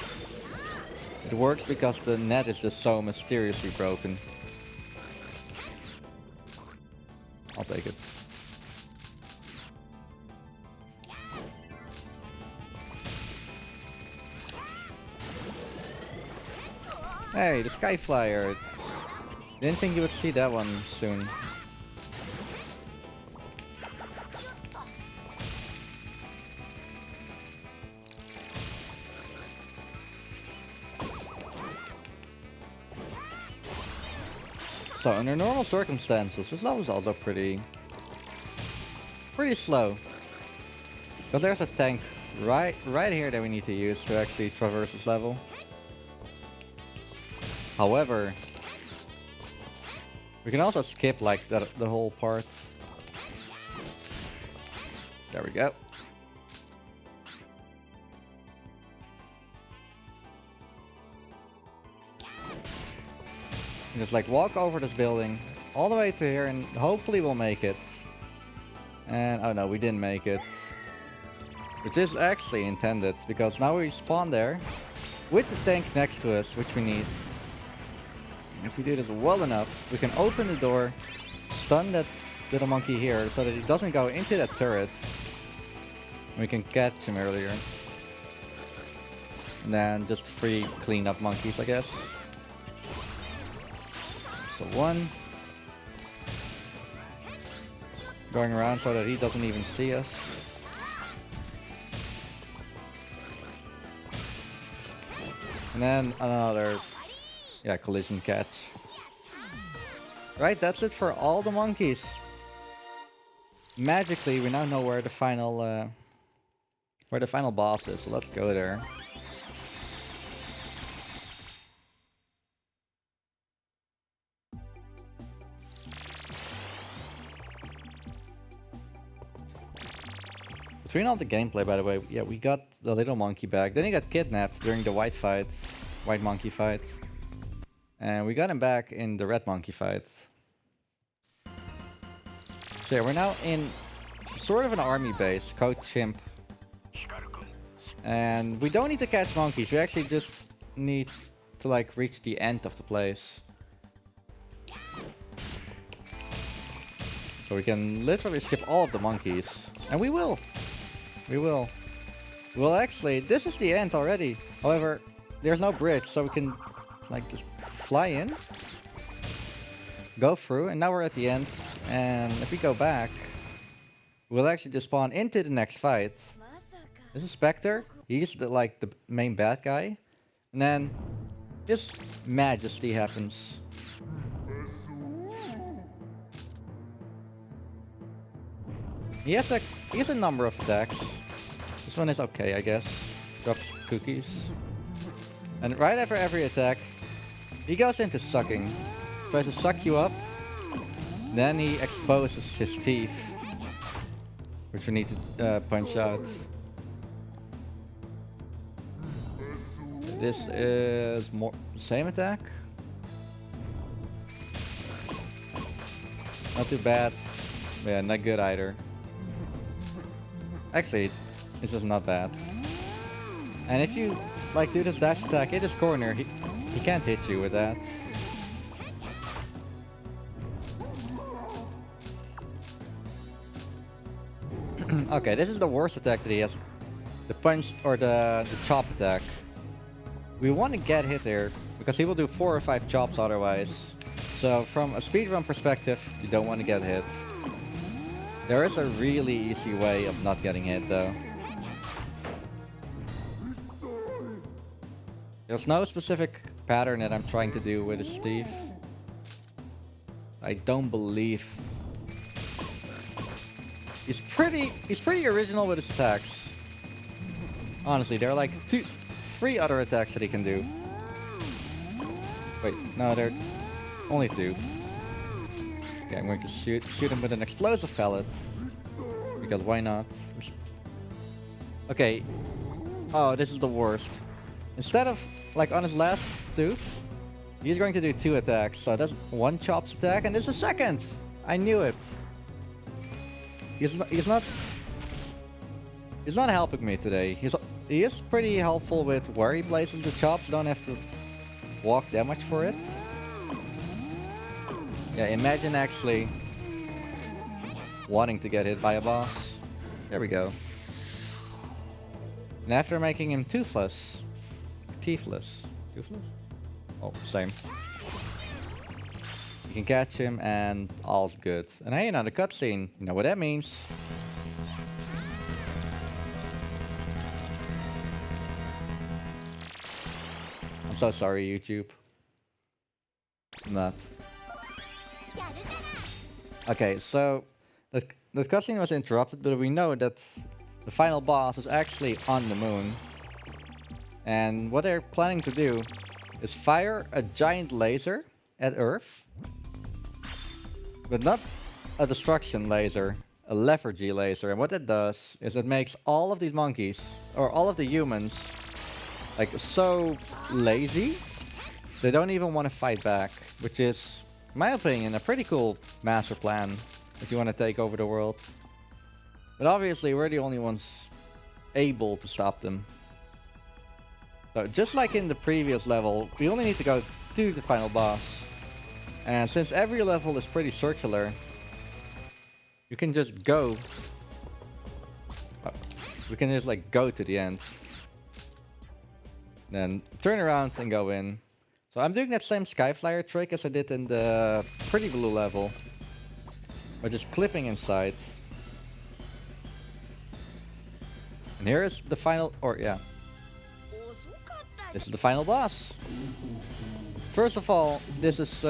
it works because the net is just so mysteriously broken. I'll take it. Hey, the Sky Flyer. Didn't think you would see that one soon. So under normal circumstances, this level is also pretty slow. Because there's a tank right here that we need to use to actually traverse this level. However, we can also skip like the whole part. There we go. Just like walk over this building all the way to here and hopefully we'll make it. And oh no, we didn't make it. Which is actually intended because now we spawn there with the tank next to us, which we need. If we do this well enough, we can open the door, stun that little monkey here so that he doesn't go into that turret. And we can catch him earlier. And then just 3 clean up monkeys, I guess. So 1. Going around so that he doesn't even see us. And then another, yeah, collision catch. Right, that's it for all the monkeys. Magically, we now know where the final boss is. So let's go there. Between all the gameplay, by the way, yeah, we got the little monkey back. Then he got kidnapped during the white monkey fight. And we got him back in the red monkey fight. So yeah, we're now in sort of an army base, called Chimp. And we don't need to catch monkeys, we actually just need to like reach the end of the place. So we can literally skip all of the monkeys. And we will. We will. Well, actually, this is the end already. However, there's no bridge, so we can like just fly in, go through, and now we're at the end. And if we go back, we'll actually just spawn into the next fight. This is Spectre. He's the main bad guy. And then this majesty happens. He has a number of attacks. This one is okay, I guess. Drops cookies. And right after every attack, he goes into sucking. Tries to suck you up. Then he exposes his teeth, which we need to punch out. This is more same attack. Not too bad. But yeah, not good either. Actually, it's just not bad. And if you like do this dash attack in his corner, he can't hit you with that. Okay, this is the worst attack that he has. The punch or the chop attack. We want to get hit here because he will do 4 or 5 chops otherwise. So from a speedrun perspective, you don't want to get hit. There is a really easy way of not getting hit though. There's no specific pattern that I'm trying to do with Steve. I don't believe... He's pretty original with his attacks. Honestly, there are like 3 other attacks that he can do. Wait, no, there are only 2. Okay, I'm going to shoot him with an explosive pellet. Because why not? Okay. Oh, this is the worst. Instead of, like on his last tooth, he's going to do 2 attacks. So that's 1 chops attack, and this is 2nd! I knew it. He's not helping me today. He is pretty helpful with where he places the chops. Don't have to walk that much for it. Yeah, imagine actually wanting to get hit by a boss. There we go. And after making him toothless. Teethless? Oh, same. You can catch him and all's good. And hey, another cutscene. You know what that means. I'm so sorry, YouTube. I'm not. Okay, so the cutscene was interrupted, but we know that the final boss is actually on the moon. And what they're planning to do is fire a giant laser at Earth. But not a destruction laser, a lethargy laser. And what that does is it makes all of these monkeys, or all of the humans, like so lazy, they don't even want to fight back. Which is, in my opinion, a pretty cool master plan if you want to take over the world. But obviously we're the only ones able to stop them. So just like in the previous level, we only need to go to the final boss. And since every level is pretty circular, you can just go. We can just like go to the end. Then turn around and go in. So I'm doing that same Skyflyer trick as I did in the Pretty Blue level. By just clipping inside. And here is the final, or yeah. This is the final boss. First of all, this is,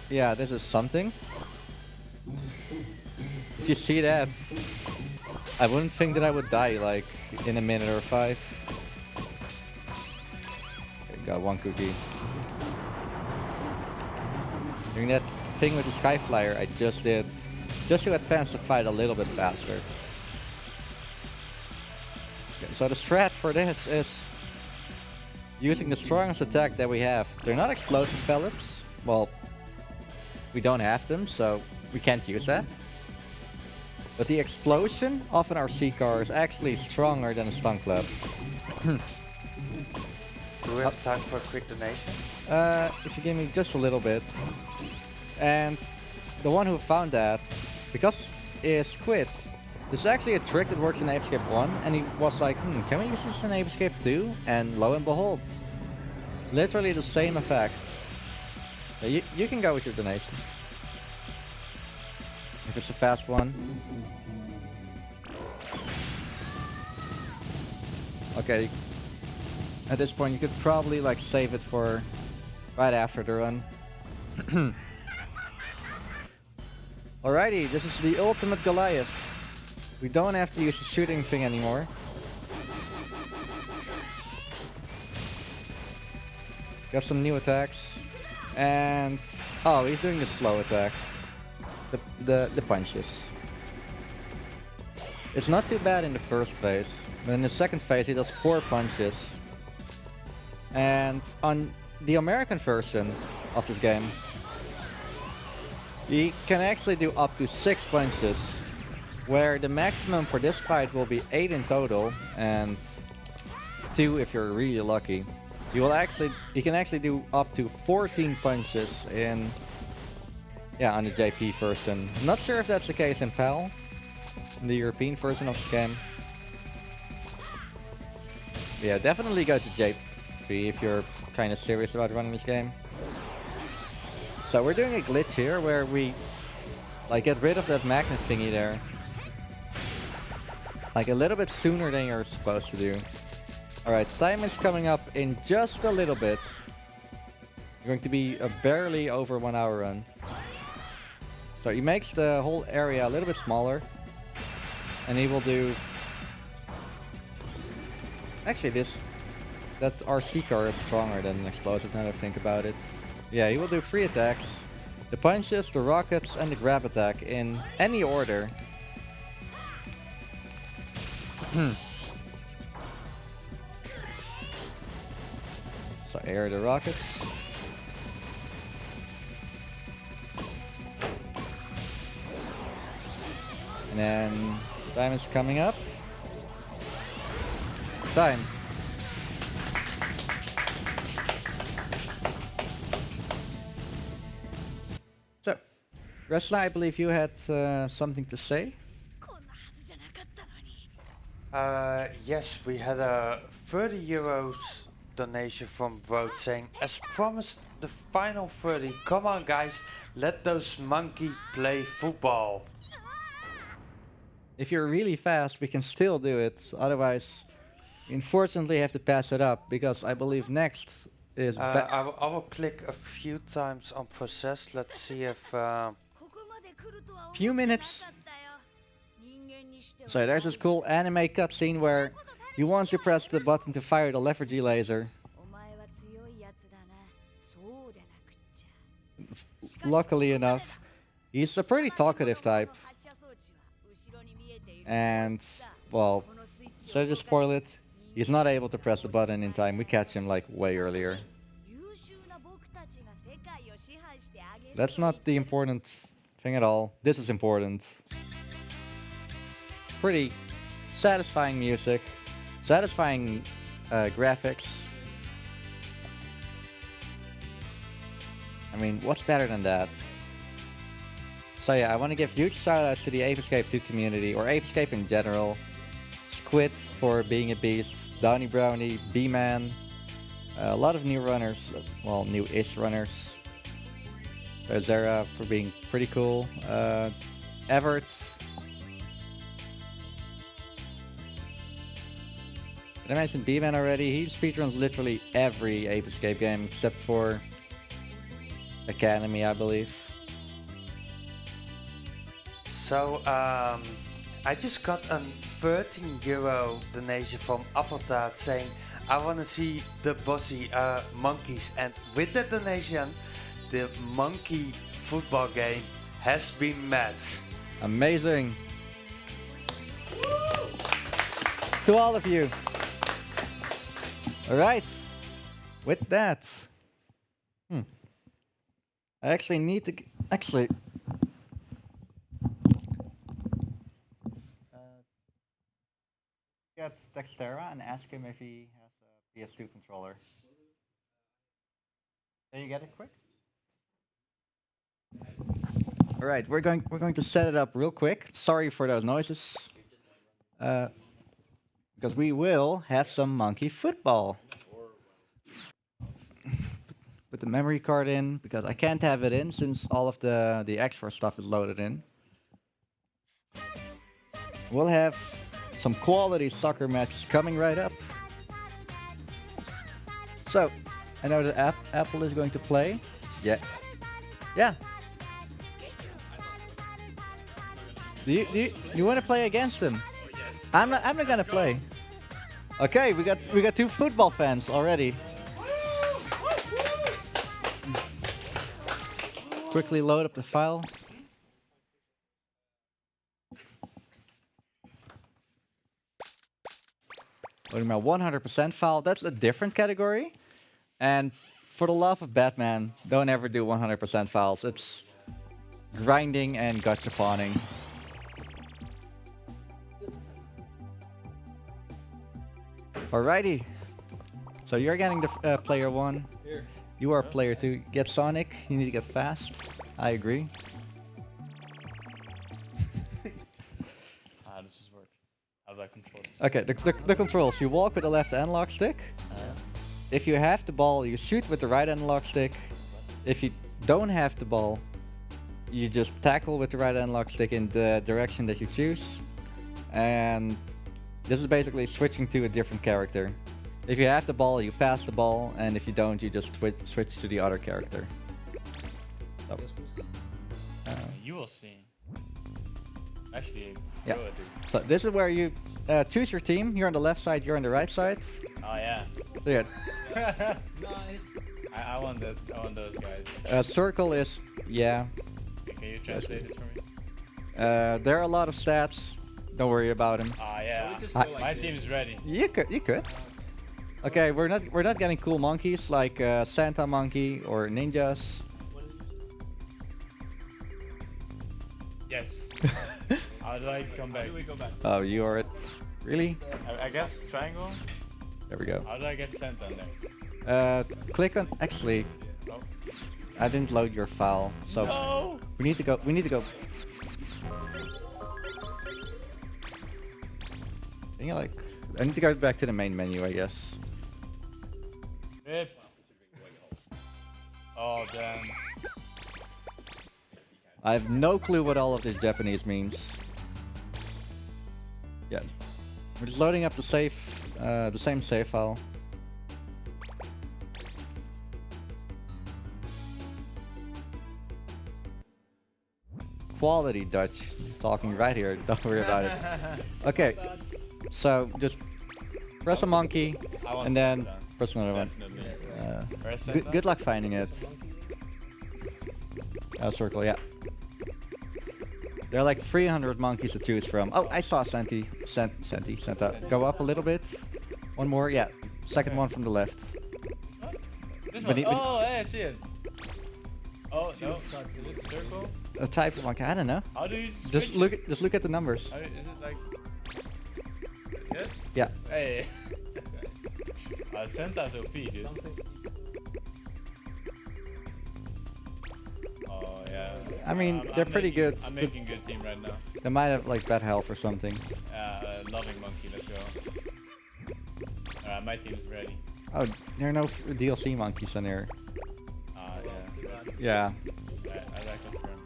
yeah, this is something. If you see that, I wouldn't think that I would die, like, in a minute or 5. Okay, got 1 cookie. Doing that thing with the Skyflyer I just did, just to advance the fight a little bit faster. Okay, so the strat for this is using the strongest attack that we have. They're not explosive pellets. Well, we don't have them, so we can't use that. But the explosion of an RC car is actually stronger than a stun club. Do we have time for a quick donation? If you give me just a little bit. And the one who found that, because is Squid. This is actually a trick that works in Ape Escape 1, and he was like, can we use this in Ape Escape 2? And lo and behold, literally the same effect. You can go with your donation. If it's a fast one. Okay. At this point, you could probably like save it for right after the run. Alrighty, this is the ultimate Goliath. We don't have to use the shooting thing anymore. Got some new attacks. And oh, he's doing the slow attack. The punches. It's not too bad in the first phase, but in the second phase he does 4 punches. And on the American version of this game, he can actually do up to 6 punches, where the maximum for this fight will be 8 in total, and 2 if you're really lucky. He can actually do up to 14 punches in, yeah, on the JP version. I'm not sure if that's the case in PAL. in the European version of this game. Yeah, definitely go to JP if you're kind of serious about running this game. So we're doing a glitch here where we like get rid of that magnet thingy there. Like a little bit sooner than you're supposed to do. Alright, time is coming up in just a little bit. We're going to be a barely over 1 hour run. So he makes the whole area a little bit smaller. And he will do... Actually, that RC car is stronger than an explosive now that I think about it. Yeah, he will do 3 attacks. The punches, the rockets, and the grab attack in any order. So air the rockets. And then time is coming up. Time. So, Wrestler, I believe you had something to say. Yes, we had a 30 euros donation from Vote saying, as promised, the final 30. Come on, guys, let those monkey play football. If you're really fast, we can still do it. Otherwise, we unfortunately have to pass it up because I believe next is. I will click a few times on process. Let's see if. Few minutes. So there's this cool anime cutscene where you once you press the button to fire the leverage laser. Luckily enough, he's a pretty talkative type. And, well, so to spoil it, he's not able to press the button in time. We catch him like way earlier. That's not the important thing at all. This is important. Pretty satisfying music, satisfying graphics. I mean, what's better than that? So yeah, I want to give huge shoutouts to the Ape Escape 2 community, or Ape Escape in general. Squid for being a beast, Downy Brownie, B-Man, a lot of new runners, well, new-ish runners. Zara for being pretty cool. Everett. Did I mention B-Man already? He speedruns literally every Ape Escape game except for Academy, I believe. So, I just got a 13 euro donation from Appeltaart saying, I want to see the bossy monkeys. And with that donation, the monkey football game has been met. Amazing. To all of you. Alright. With that. I actually need to... Actually... Get Dextera and ask him if he has a PS2 controller. Can you get it quick? All right, we're going to set it up real quick. Sorry for those noises, because we will have some monkey football. Put the memory card in because I can't have it in since all of the extra stuff is loaded in. We'll have some quality soccer matches coming right up. So, I know that Apple is going to play. Yeah. Yeah. Do you want to play against him? I'm not gonna play. Okay, we got 2 football fans already. Quickly load up the file. Loading my 100% file. That's a different category. And for the love of Batman, don't ever do 100% files. It's grinding and gachapawning. Alrighty. So you're getting the player 1. Here. You are player 2. Get Sonic. You need to get fast. I agree. does this work? How do I control this? Okay, the controls. You walk with the left analog stick. If you have the ball, you shoot with the right analog stick. If you don't have the ball, you just tackle with the right analog stick in the direction that you choose. And this is basically switching to a different character. If you have the ball, you pass the ball, and if you don't, you just switch to the other character. So, You will see. Actually, Yeah. go at this. so this is where you choose your team. You're on the left side, you're on the right side. Oh yeah. So yeah, Nice. I want that. I want those guys. circle is, yeah. Can you translate this for me? There are a lot of stats. Don't worry about them. Ah Shall yeah. we just go like My this? team is ready. You could. Okay, we're not getting cool monkeys like Santa monkey or ninjas. Yes. How do I come back? How do we go back? Oh, you are it. Really? I guess triangle. There we go. How do I get Santa in there? Click on. Actually, Oh. I didn't load your file, so No. we need to go. We need to go. I think I need to go back to the main menu, I guess. Rip. Oh damn. I have no clue what all of this Japanese means. Yeah, we're just loading up the same save file. Quality Dutch, talking right here. Don't worry about it. Okay, so just press a monkey I want and then Santa. press another one. Definitely. Where's Good, Santa? good luck finding it. Circle, yeah. There are like 300 monkeys to choose from. Oh, I saw Santa. Go up a little bit. One more, yeah. Second one from the left. This But one. he- Oh, hey, I see it. Oh no. It's circle. A type of monkey, I don't know. How do you Just switch look it? at the numbers. Is it like this? Yeah. Hey. Santa's OP, dude. Oh yeah. I mean, I'm they're pretty making- good. I'm but making a good team right now. They might have like bad health or something. Loving monkey, let's go. Alright, my team is ready. Oh, there are no DLC monkeys in there. Yeah. Yeah. I like that for him.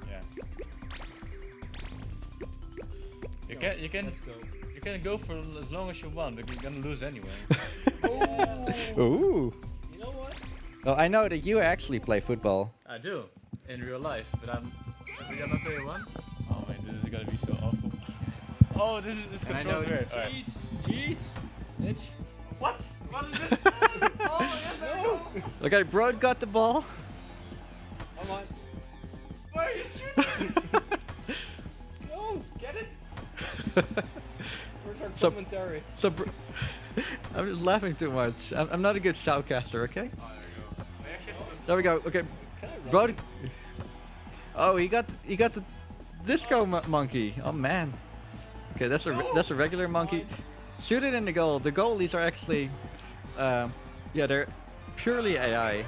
Yeah. You can Let's go. you can go for as long as you want, but you're gonna lose anyway. Ooh. You know what? Oh, I know that you actually play football. I do in real life, but I'm not player one. Oh man, this is gonna be so awful. Oh, this And I controls know- weird. Alright. Cheats. Bitch. What? What is this? Oh yes, no. Okay, bro got the ball. Come on. Why are you shooting? No. Get it. Where's our So- commentary? So, I'm just laughing too much. I'm not a good shoutcaster, okay? Oh, there you go. There we go. Okay, Can I run? bro. Oh, he got the disco monkey. Oh man. Okay, that's a regular monkey. Shoot it in the goal. The goalies are actually, yeah, they're purely AI.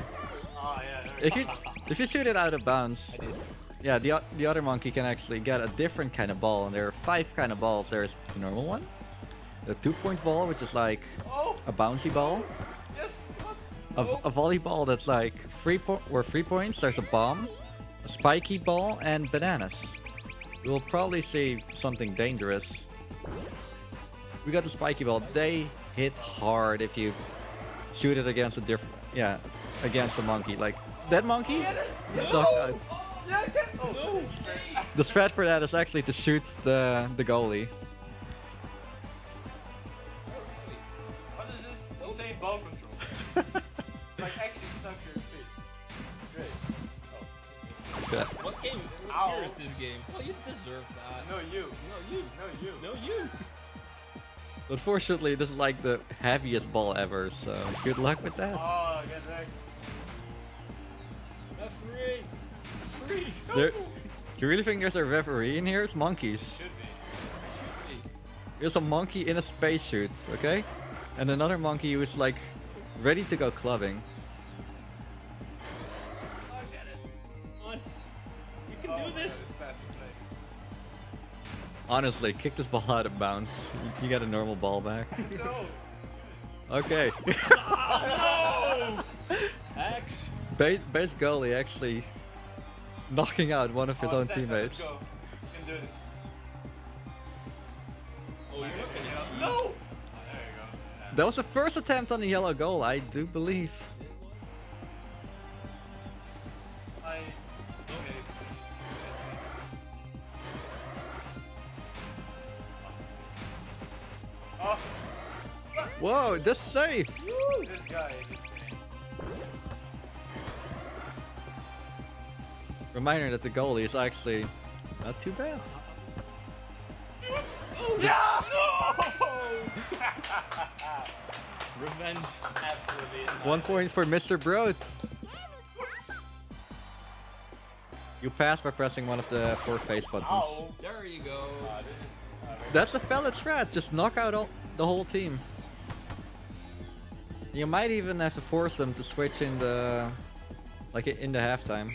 Oh yeah. If you shoot it out of bounds, yeah, the other monkey can actually get a different kind of ball, and there are 5 kind of balls. There's the normal one, the 2-point ball, which is like Oh a bouncy ball, yes. a volleyball that's like 3 points. There's a bomb, a spiky ball, and bananas. We'll probably see something dangerous. We got the spiky ball. They hit hard if you shoot it against a against a monkey. Like that monkey, that knocked out. No. The strat for that is actually to shoot the goalie. What is this insane ball control? It's like actually stuck to your feet. Great. Yeah. What game? Ow. Here is this game? Well, you deserve that. No you. No, you. No you. No, you. Unfortunately, this is like the heaviest ball ever, so good luck with that. Oh, get wrecked. Referee. Referee. There, you really think there's a referee in here? It's monkeys. Should be. There's a monkey in a spacesuit, okay? And another monkey who's like ready to go clubbing. I get it. Come on. You can do this. Honestly, kick this ball out of bounds. You get a normal ball back. No. Okay. No. X. Base goalie actually knocking out one of his own teammates. Let's go. You can do this. Oh, you're not gonna cheat. No. Oh, there you go. Yeah. That was the first attempt on the yellow goal, I do believe. Oh, Whoa, that's safe. this guy is insane. Reminder that the goalie is actually not too bad. Oh, yeah! No! Revenge. Absolutely. 1 point for Mr. Broads. You pass by pressing one of the 4 face buttons. Oh, there you go. This is, That's a valid strat. Just knock out the whole team. You might even have to force them to switch in the in the halftime.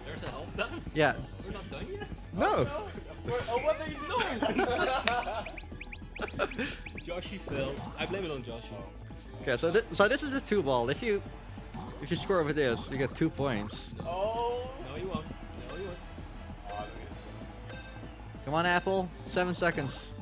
There's a halftime? Yeah. We're not done yet? No. Oh, what are you doing? Joshy failed. I blame it on Joshy. Okay, so this is a 2-ball. If you score with this, you get 2 points. Oh! No, you won't. No, you won't. Oh, look at this. Come on, Apple. 7 seconds.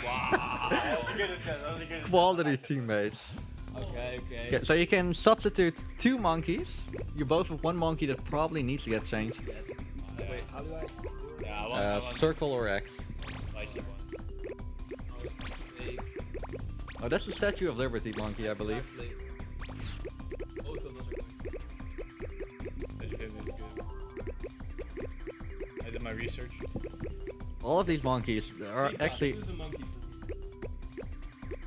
Wow. That was a good attempt. That was a good attempt. Quality teammates. Okay, okay. Okay, so you can substitute 2 monkeys. You both have 1 monkey that probably needs to get changed. Wait, how do I? Yeah, I want Circle or X. spiky one. Oh, that's the Statue of Liberty monkey, I believe. Both of them are good. I did my research. All of these monkeys are actually Choose a monkey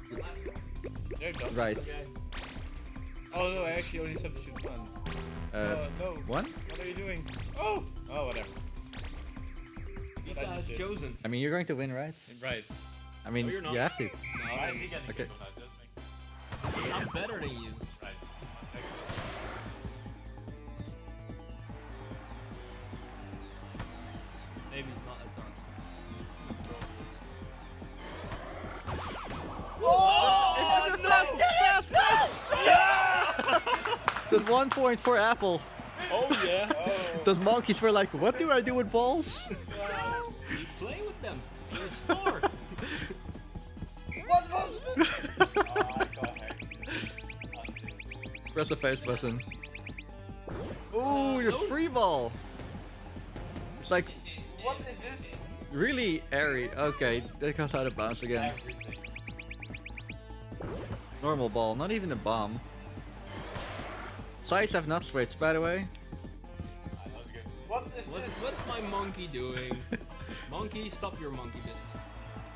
for me. There you go. right. Okay. Oh no, I actually only substitute one. No. 1? What are you doing? Oh! Oh, whatever. Vita I just has did. chosen. I mean, you're going to win, right? Right. I mean, No, you're not. you have to. No, I think I Okay. I'm better than you. Right. Maybe it's not a dark. There's 1 point for Apple. Oh yeah. Those monkeys were like, what do I do with balls? You play with them. You score. Press the face button. Ooh, the free ball. It's like What is this? really airy. Okay, that goes out of bounds again. Normal ball, not even a bomb. Sides have not switched, by the way. What is this? What's my monkey doing? Monkey, stop your monkey business.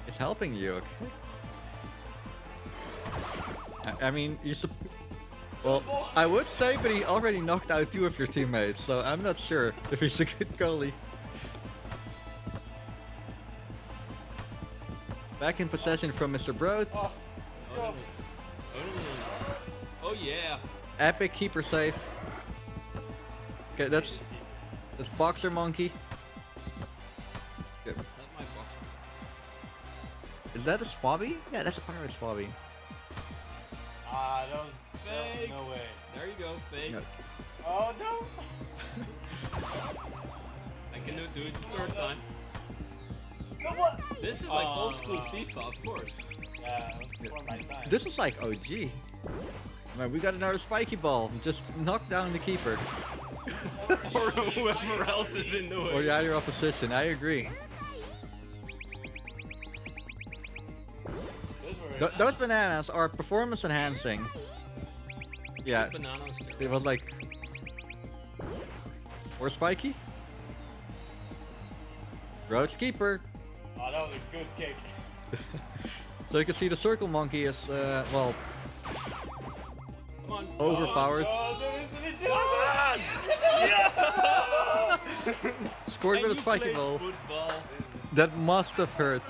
It's helping you. I mean, well, I would say, but he already knocked out 2 of your teammates, so I'm not sure if he's a good goalie. Back in possession from Mr. Broads. Oh yeah. Epic keeper save. Okay, that's Boxer Monkey. Okay. That's my box. Is that a Swabby? Yeah, that's a pirate Swabby. Ah, that was fake. No way. There you go, fake. No. Oh no. I can do it the 3rd time. No, what? This is like old school FIFA, of course. Yeah, before my time. This is like OG. Man, we got another spiky ball. Just knock down the keeper. Or whoever else is in the way. Or your opposition, I agree. Those bananas are performance enhancing. Yeah, Bananas. it was like... Or spiky? Roach keeper. Oh, that was a good kick. So you can see the circle monkey is, well, Come on. overpowered. Scored with a spiky ball. Football. That must have hurt.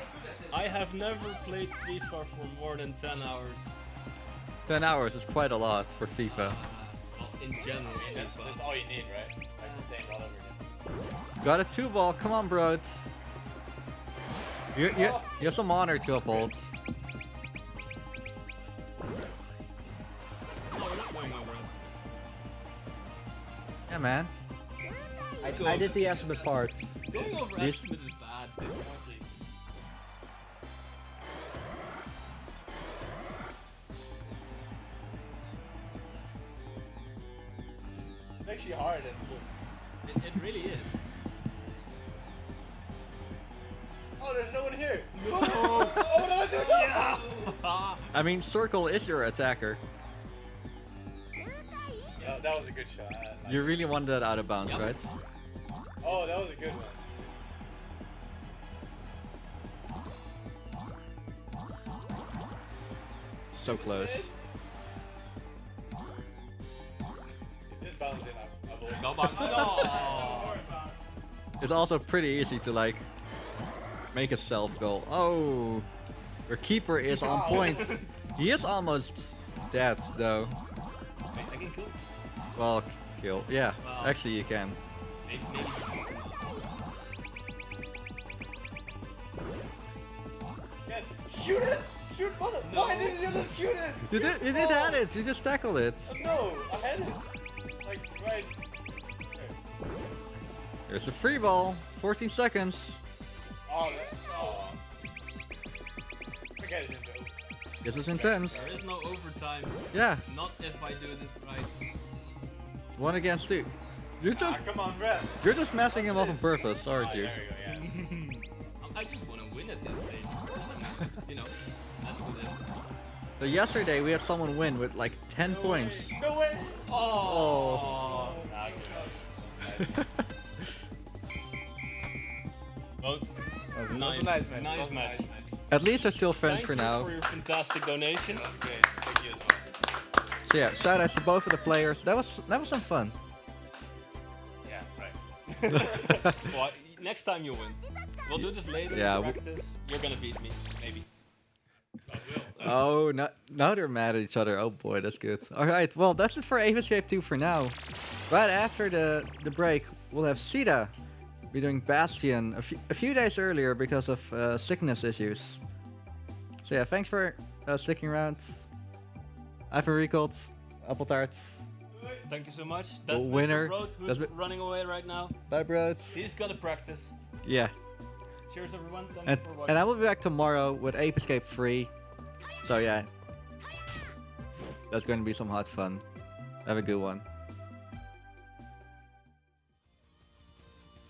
I have never played FIFA for more than 10 hours. 10 hours is quite a lot for FIFA. in general. I mean, that's all you need, right? Like the same all over again. Got a 2-ball. Come on, bro. You have some honor to uphold. No, we're not going over us. Yeah, man. I did the estimate part. Going over This- estimate is bad. Actually. It's actually hard and good. It really is. Oh, there's no one here. No! Oh no, dude! Yeah! I mean, Circle is your attacker. Yeah, that was a good shot. Like, You really wanted that out of bounds, Yep. right? oh, that was a good one. So close. It did bounce in. I believe. Go back. Oh. It's also pretty easy to like make a self goal. Oh, your keeper is on point. He is almost dead though. Wait, I can kill. Well, kill. Yeah, Wow. actually you can. Maybe. Get- Shoot it! Shoot! Mother! No. Why didn't you shoot it? You did have it. You just tackled it. No, I had it. Like right. There's a free ball. 14 seconds. Oh, that's. Oh. Forget it. This is intense. There is no overtime. Yeah, Not if I do it right. 1 against 2. You're just Ah, come on, Brad. you're just messing him up on purpose, Oh, aren't you? there you go. Yeah. I just want to win at this stage. Of course I'm not, you know, that's what it is. So yesterday we had someone win with like 10 points. No way. Oh. Nah, good. Both. That was a Nice, nice match. nice That was a match. At least they're still friends Thank for you now. for your fantastic donation. That was great. Thank you as well. So yeah, shout outs to both of the players. That was some fun. Yeah, right. Well, next time you win. We'll do this later Yeah, in we- practice. You're gonna beat me, maybe. I will. Oh, now they're mad at each other. Oh boy, that's good. All right, well that's it for Ape Escape 2 for now. Right after the break, we'll have Sita be doing Bastion a few days earlier because of sickness issues. So yeah, thanks for sticking around. I've been recalled. Apple tarts. Thank you so much. That's winner. Mr. Road, who's That's mi- running away right now. Bye, bros. He's gotta practice. Yeah, Cheers, everyone. Thank and you for watching. and I will be back tomorrow with Ape Escape 3. So yeah, that's going to be some hot fun. Have a good one.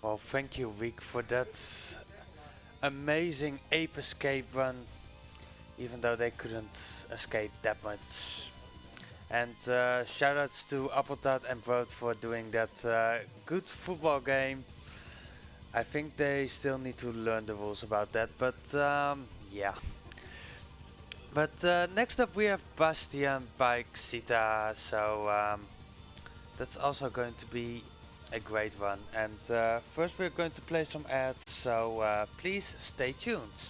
Well, thank you, Week, for that amazing Ape Escape run, even though they couldn't escape that much. And shoutouts to Appletot and Broad for doing that good football game. I think they still need to learn the rules about that, but yeah. But next up we have Bastion by Xita, so that's also going to be a great one. And first we're going to play some ads, so please stay tuned.